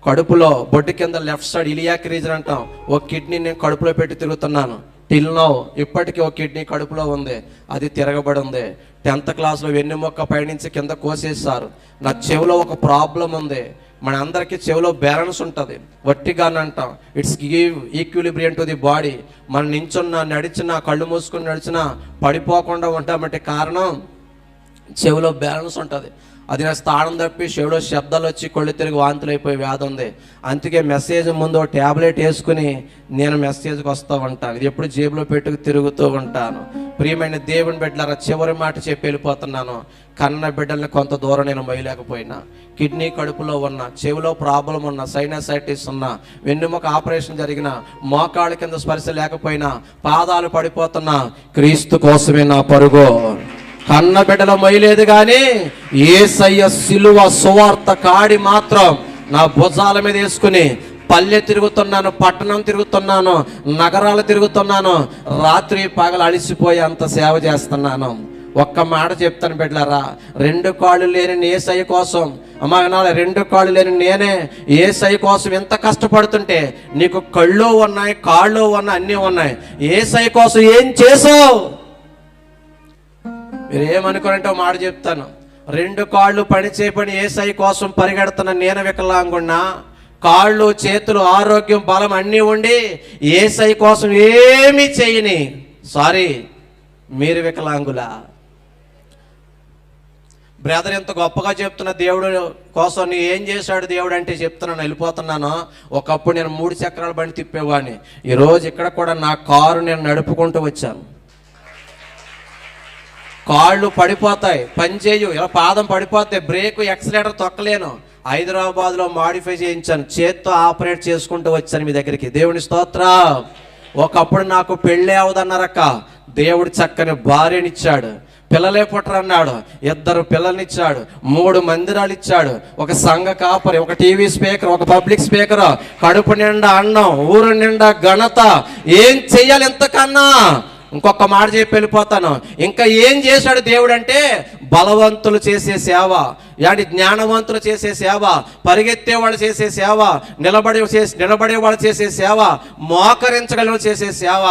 కడుపులో బొడ్డు కింద లెఫ్ట్ సైడ్ ఇలియాక్ రీజన్ అంటాం, ఒక కిడ్నీ నేను కడుపులో పెట్టి తిరుగుతున్నాను. టిల్ నౌ ఇప్పటికీ ఒక కిడ్నీ కడుపులో ఉంది, అది తిరగబడి ఉంది. 10th క్లాస్లో వెన్నెముక్క పైనుంచి కింద కోసేస్తారు. నా చెవిలో ఒక ప్రాబ్లం ఉంది. మన అందరికీ చెవిలో బ్యాలెన్స్ ఉంటుంది, వట్టిగాని అంటాం. It's give equilibrium to the body. మనం నించున్నా, నడిచినా, కళ్ళు మూసుకుని నడిచినా పడిపోకుండా ఉంటామంటే కారణం చెవిలో బ్యాలెన్స్ ఉంటుంది. అది నా స్థానం తప్పి చెవిలో శబ్దాలు వచ్చి కళ్ళు తిరిగి వాంతులు అయిపోయి వ్యాధి ఉంది. అందుకే మెసేజ్ ముందు ట్యాబ్లెట్ వేసుకుని నేను మెసేజ్కి వస్తూ ఉంటాను. ఇది ఎప్పుడు జేబులో పెట్టుకు తిరుగుతూ ఉంటాను. ప్రియమైన దేవుని బిడ్డలారా, చివరి మాట చెప్పి వెళ్ళిపోతున్నాను. కన్న బిడ్డల్ని కొంత దూరం నేను మొయ్యలేకపోయినా, కిడ్నీ కడుపులో ఉన్న, చెవిలో ప్రాబ్లం ఉన్న, సైనసైటిస్ ఉన్న, వెన్నెముక ఆపరేషన్ జరిగిన, మోకాళ్ళ కింద స్పర్శ లేకపోయినా, పాదాలు పడిపోతున్నా, క్రీస్తు కోసమే నా పరుగు. కన్న బిడ్డల మొయ్యలేదు కానీ యేసయ్య సిలువ సువార్త కాడి మాత్రం నా భుజాల మీద వేసుకుని పల్లె తిరుగుతున్నాను, పట్టణం తిరుగుతున్నాను, నగరాలు తిరుగుతున్నాను, రాత్రి పగలు అలిసిపోయి అంత సేవ చేస్తున్నాను. ఒక్క మాట చెప్తాను బిడ్డలారా, 2 కాళ్ళు లేని యేసయ్య కోసం, అమ్మా వినాలి, 2 కాళ్ళు లేని నేనే యేసయ్య కోసం ఎంత కష్టపడుతుంటే, నీకు కళ్ళు ఉన్నాయి, కాళ్ళు ఉన్నాయి, అన్నీ ఉన్నాయి, యేసయ్య కోసం ఏం చేసావు? మీరు ఏమనుకోనంటే మాట చెప్తాను. 2 కాళ్ళు పని చేయబడి యేసయ్య కోసం పరిగెడుతున్న నేను వికలాంగున్నా, కాళ్ళు చేతులు ఆరోగ్యం బలం అన్నీ ఉండి యేసయ్య కోసం ఏమీ చేయని, సారీ మీరు వికలాంగులా? బ్రదర్ ఎంత గొప్పగా చెప్తున్న దేవుడు కోసం నీ ఏం చేశాడు దేవుడు అంటే చెప్తున్నాను, వెళ్ళిపోతున్నాను. ఒకప్పుడు నేను 3 చక్రాల బండి తిప్పేవాడిని. ఈరోజు ఇక్కడ కూడా నా కారు నేను నడుపుకుంటూ వచ్చాను. కాళ్ళు పడిపోతాయి, పని చేయు, ఇలా పాదం పడిపోతాయి, బ్రేక్ ఎక్సలేటర్ తొక్కలేను. హైదరాబాద్లో మాడిఫై చేయించాను, చేత్తో ఆపరేట్ చేసుకుంటూ వచ్చాను మీ దగ్గరికి. దేవుని స్తోత్రం. ఒకప్పుడు నాకు పెళ్ళి అవదన్నారక్క, దేవుడు చక్కని భార్యనిచ్చాడు, పిల్లలే పుట్టరన్నాడు, 2 పిల్లల్నిచ్చాడు, 3 మందిరాలు ఇచ్చాడు, ఒక సంఘ కాపరి, ఒక టీవీ స్పీకర్, ఒక పబ్లిక్ స్పీకర్, కడుపు నిండా అన్నం, ఊరు నిండా ఘనత. ఏం చెయ్యాలి ఎంతకన్నా? ఇంకొక మాట చెప్పి వెళ్ళిపోతాను. ఇంకా ఏం చేశాడు దేవుడు అంటే, బలవంతులు చేసే సేవ, yani జ్ఞానవంతులు చేసే సేవ, పరిగెత్తే వాళ్ళు చేసే సేవ, నిలబడే వాళ్ళు చేసే సేవ, మోకరించగలను చేసే సేవ,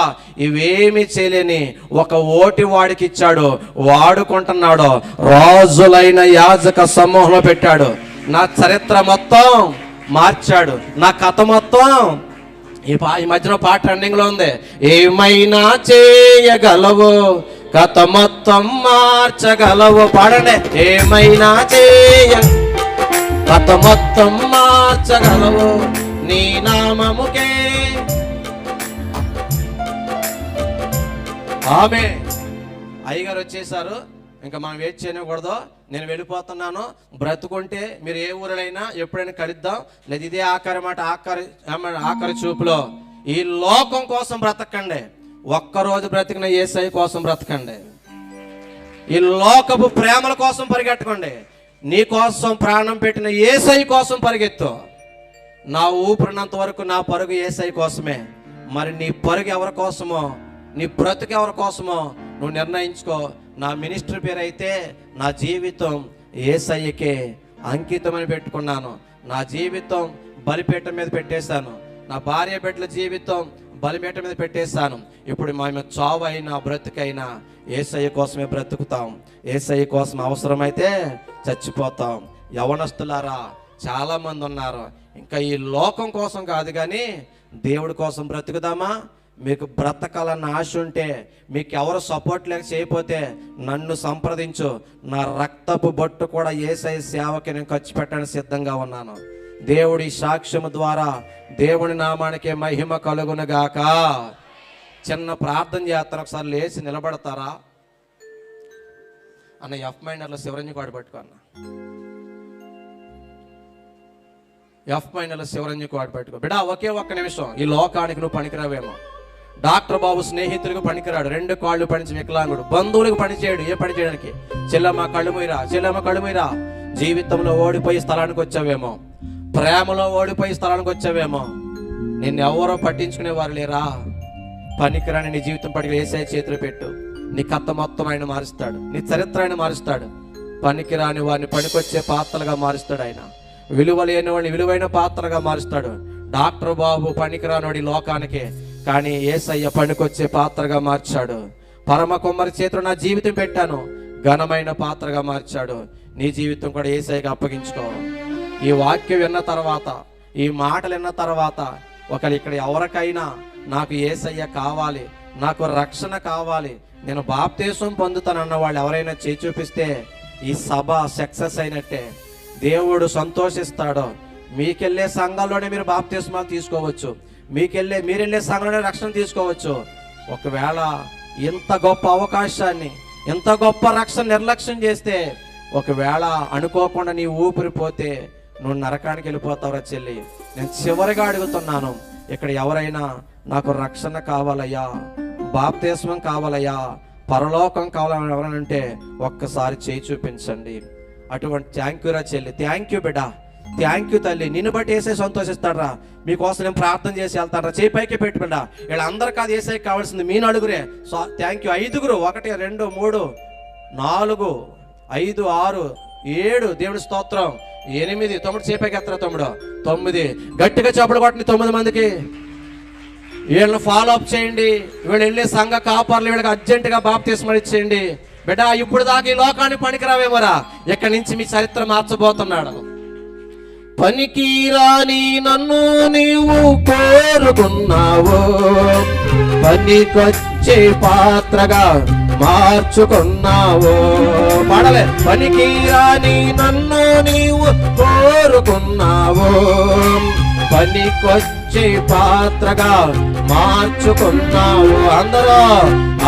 ఇవేమి చేయలేని ఒక ఓటి వాడికి ఇచ్చాడు, వాడుకుంటున్నాడు. రాజులైన యాజక సమూహంలో పెట్టాడు. నా చరిత్ర మొత్తం మార్చాడు, నా కథ మొత్తం. ఈ మధ్యన పాట ట్రెండింగ్ లో ఉంది. ఏమైనా చేయగలవు, కథ మొత్తం మార్చగలవు. పాడండి. ఏమైనా కథ మొత్తం మార్చగలవు, నీ నామముకే. ఆమె అయ్యగారు వచ్చేసారు, ఇంకా మనం వెయిట్ చేయకూడదు, నేను వెళ్ళిపోతున్నాను. బ్రతుకుంటే మీరు ఏ ఊరైనా ఎప్పుడైనా కలుద్దాం, లేదా ఇదే ఆఖరి మాట, ఆఖరి చూపులో ఈ లోకం కోసం బ్రతకండి. ఒక్కరోజు బ్రతికిన యేసయ్య కోసం బ్రతకండి. ఈ లోకపు ప్రేమల కోసం పరిగెట్టుకోండి. నీ కోసం ప్రాణం పెట్టిన యేసయ్య కోసం పరిగెత్తు. నా ఊపిరినంత వరకు నా పరుగు యేసయ్య కోసమే. మరి నీ పరుగు ఎవరి కోసమో, నీ బ్రతుకు ఎవరి కోసమో నువ్వు నిర్ణయించుకో. నా మినిస్ట్రీ పేరు అయితే నా జీవితం యేసయ్యకే అంకితమని పెట్టుకున్నాను. నా జీవితం బలిపీఠం మీద పెట్టేశాను. నా భార్య బిడ్డల జీవితం బలిపీఠం మీద పెట్టేశాను. ఇప్పుడు మేము చావైనా బ్రతుకైనా యేసయ్య కోసమే బ్రతుకుతాం. యేసయ్య కోసం అవసరమైతే చచ్చిపోతాం. యవనస్తులారా చాలా మంది ఉన్నారు, ఇంకా ఈ లోకం కోసం కాదు కానీ దేవుడి కోసం బ్రతుకుదామా? మీకు బ్రతకాలన్న ఆశ ఉంటే, మీకు ఎవరు సపోర్ట్ లేక చేయకపోతే నన్ను సంప్రదించు. నా రక్తపు బొట్టు కూడా యేసయ్య సేవకి నేను ఖర్చు పెట్టడానికి సిద్ధంగా ఉన్నాను. దేవుడి సాక్ష్యము ద్వారా దేవుని నామానికి మహిమ కలుగునుగాక. చిన్న ప్రార్థన చేస్తాను, ఒకసారి లేచి నిలబడతారా అన్న? ఎఫ్ మైనర్లో శివరంజి కోట పట్టుకున్నా, ఎఫ్ మైనర్లో శివరంజి కోట పట్టుకో బిడా. ఒకే ఒక్క నిమిషం. ఈ లోకానికి నువ్వు పనికిరావేమో. డాక్టర్ బాబు స్నేహితులకు పనికిరాడు, 2 కాళ్ళు పనిచి వికలాంగుడు, బంధువులకు పనిచేయడు, ఏ పని చేయడానికి. చెల్లమ్మ కళ్ళు మూయరా, చెల్లమ్మ కళ్ళు మూయరా, జీవితంలో ఓడిపోయి స్థలానికి వచ్చావేమో, ప్రేమలో ఓడిపోయి స్థలానికి వచ్చావేమో. నిన్ను ఎవరో పట్టించుకునేవారు లేరా? పనికిరాని నీ జీవితం పట్టుకు యేసయ్య చేతులు పెట్టు. నీ కథ మొత్తం ఆయన మారుస్తాడు, నీ చరిత్ర ఆయన మారుస్తాడు. పనికిరాని వాడిని పనికొచ్చే పాత్రలుగా మారుస్తాడు ఆయన. విలువ లేని వాడిని విలువైన పాత్రగా మారుస్తాడు. డాక్టర్ బాబు పనికిరానోడి లోకానికి, కానీ యేసయ్య పనికొచ్చే పాత్రగా మార్చాడు. పరమ కుమ్మరి చేతులు నా జీవితం పెట్టాను, ఘనమైన పాత్రగా మార్చాడు. నీ జీవితం కూడా యేసయ్యకి అప్పగించుకో. ఈ వాక్యం విన్న తర్వాత, ఈ మాటలు విన్న తర్వాత, ఒకళ్ళు ఇక్కడ ఎవరికైనా నాకు యేసయ్య కావాలి, నాకు రక్షణ కావాలి, నేను బాప్తీసం పొందుతానన్న వాళ్ళు ఎవరైనా చేయి చూపిస్తే ఈ సభ సక్సెస్ అయినట్టే. దేవుడు సంతోషిస్తాడు. మీకెళ్ళే సంఘాల్లోనే మీరు బాప్తీస్మాలు తీసుకోవచ్చు, మీరెళ్ళే సంఘంలోనే రక్షణ తీసుకోవచ్చు. ఒకవేళ ఇంత గొప్ప అవకాశాన్ని, ఇంత గొప్ప రక్షణ నిర్లక్ష్యం చేస్తే, ఒకవేళ అనుకోకుండా నీ ఊపిరిపోతే నువ్వు నరకానికి వెళ్ళిపోతావురా చెల్లి. నేను చివరిగా అడుగుతున్నాను, ఇక్కడ ఎవరైనా నాకు రక్షణ కావాలయ్యా, బాప్తీస్మం కావాలయ్యా, పరలోకం కావాలని ఎవరనంటే ఒక్కసారి చేయి చూపించండి. అటువంటి థ్యాంక్ యూ రా చెల్లి, థ్యాంక్ యూ బిడ్డ, థ్యాంక్ యూ తల్లి. నిన్ను బట్టి వేసే సంతోషిస్తాడరా. మీకోసం నేను ప్రార్థన చేసి వెళ్తాడరా. చేయి పైకి పెట్టి బిడ్డ. వీళ్ళందరికీ అది వేసే కావాల్సింది మీ నలుగురే. Thank you. 5, 1, 2, 3, 4, 5, 6, 7. దేవుడి స్తోత్రం. 8, 9. చేయి పైకి ఎత్తరా తమ్ముడు. 9. గట్టిగా చప్పుడు కొట్టండి 9 మందికి. వీళ్ళని ఫాలో అప్ చేయండి. వీళ్ళు వెళ్ళే సంఘ కాపర్లు వీళ్ళకి అర్జెంటుగా బాప్తీస్మం ఇచ్చేయండి. బిడ్డ ఇప్పుడు దాకా ఈ లోకాన్ని పనికిరావేమోరా, ఇక్కడి నుంచి మీ చరిత్ర మార్చబోతున్నాడు. పనికి రాని నన్ను నీవు కోరుకున్నావు, పనికొచ్చే పాత్రగా మార్చుకున్నావు. పాడలే. పనికి రాని నన్ను నీవు కోరుకున్నావు, పనికొచ్చే పాత్రగా మార్చుకున్నావు. అందరూ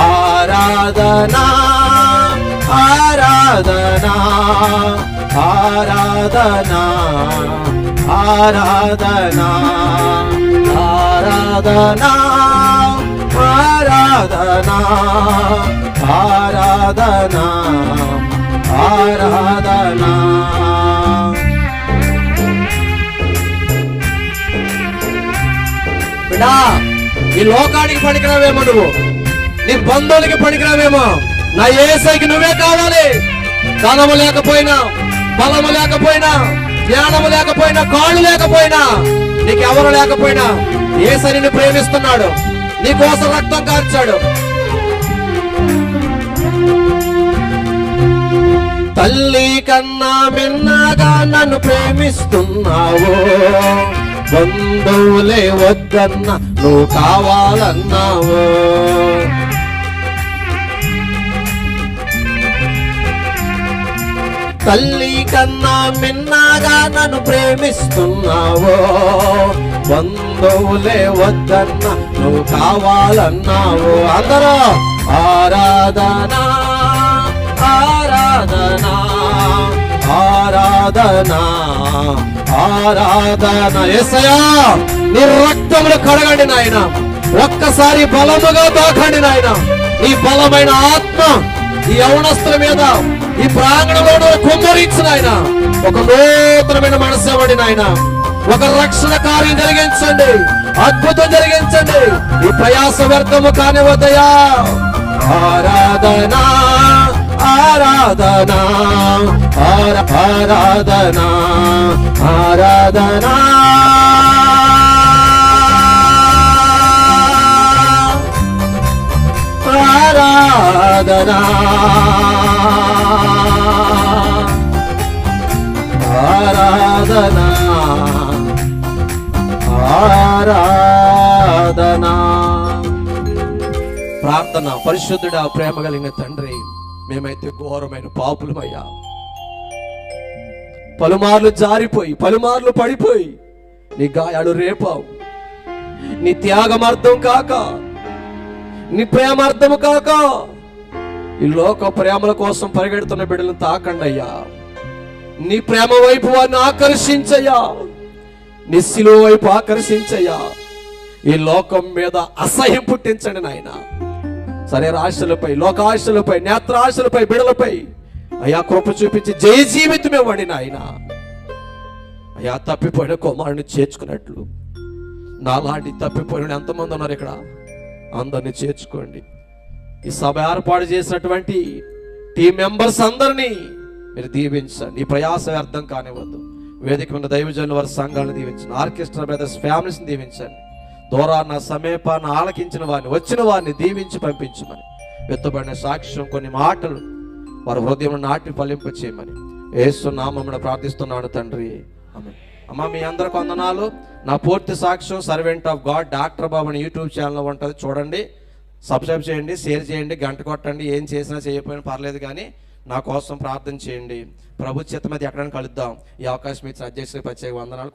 ఆరాధనా ఆరాధనా ఆరాధనా ఆరాధనా ఆరాధనా ఆరాధనా ఆరాధనా ఆరాధనా. బిడ్డా, ఈ లోకానికి పనికిరావేమో, నువ్వు నీ బంధువులకి పనికిరావేమో, నా యేసయ్యకి నువ్వే కావాలి. ధనము లేకపోయినా, బలము లేకపోయినా, జ్ఞానము లేకపోయినా, కాళ్ళు లేకపోయినా, నీకు ఎవరు లేకపోయినా యేసయ్య నిన్ను ప్రేమిస్తున్నాడు, నీ కోసం రక్తం కార్చాడు. తల్లి కన్నా మిన్నగా నన్ను ప్రేమిస్తున్నావు, బంధువులే వద్దన్నా నువ్వు కావాలన్నావు. తల్లి కన్నా మిన్నగా నన్ను ప్రేమిస్తున్నావు, బంధువులే వద్దన్నా నువ్వు కావాలన్నావు. అందరూ ఆరాధనా ఆరాధనా ఆరాధనా ఆరాధనా. యేసయ్యా, నీ రక్తములు కడగండి నాయన, ఒక్కసారి బలముగా తాకండి నాయన. నీ బలమైన ఆత్మ ఈ యవనస్తుల మీద, ఈ ప్రాంగణంలో కుమ్మరించిన ఆయన, ఒక నూతనమైన మనసు ఇవ్వండి నాయన. ఒక రక్షణ కార్యం జరిగించండి, అద్భుతం జరిగించండి. ఈ ప్రయాస వ్యర్థము కానివద్దయా. ఆరాధనా ఆరాధనా ఆరాధనా ఆరాధనా ఆరాధనా ఆరాధనా ఆరాధనా. ప్రార్థన. పరిశుద్ధుడా, ప్రేమ కలిగిన తండ్రి, మేమైతే ఘోరమైన పాపులమయ్యా. పలుమార్లు జారిపోయి, పలుమార్లు పడిపోయి నీ గాయాలు రేపావు. నీ త్యాగం అర్థం కాక, నీ ప్రేమ అర్థము కాక ఈ లోక ప్రేమల కోసం పరిగెడుతున్న బిడ్డలను తాకండి అయ్యా. నీ ప్రేమ వైపు వారిని ఆకర్షించయ్యా, నీ శిలువ వైపు ఆకర్షించయ్యా. ఈ లోకం మీద అసహ్యం పుట్టించండి నాయన. శరీర ఆశలపై, లోక ఆశలపై, నేత్ర ఆశలపై, బిడలపై అయ్యా కృప చూపించి జయ జీవితం ఇవ్వండి నాయన. అయ్యా తప్పిపోయిన కుమారుని చేర్చుకున్నట్లు నాలాంటి తప్పిపోయిన ఎంతమంది ఉన్నారు ఇక్కడ, అందరినీ చేర్చుకోండి. ఈ సభ ఏర్పాటు చేసినటువంటి టీం మెంబర్స్ అందరినీ మీరు దీవించండి. ఈ ప్రయాస వ్యర్థం కానివ్వద్దు. వేదిక ఉన్న దైవజనుల వారి సంఘాలను దీవించండి. ఆర్కెస్ట్రా బ్రదర్స్ ఫ్యామిలీస్ని దీవించండి. దూరాన్న సమీపాన ఆలకించిన వారిని, వచ్చిన వారిని దీవించి పంపించమని, ఎత్తుబడిన సాక్ష్యం కొన్ని మాటలు వారి హృదయంలో నాటి ఫలింపు చేయమని యేసు నామమున ప్రార్థిస్తున్నాను తండ్రి, ఆమేన్. అమ్మ మీ అందరికి వందనాలు. నా పూర్తి సాక్ష్యం సర్వెంట్ ఆఫ్ గాడ్ డాక్టర్ బాబు అని యూట్యూబ్ ఛానల్ ఉంటుంది, చూడండి, సబ్స్క్రైబ్ చేయండి, షేర్ చేయండి, గంట కొట్టండి. ఏం చేసినా చేయకపోయినా పర్లేదు, కానీ నా కోసం ప్రార్థన చేయండి. ప్రభు చిత్తం మీద ఎక్కడైనా కలుద్దాం. ఈ అవకాశం ఇచ్చిన అధ్యక్షుడికి ప్రత్యేక వందనాలు.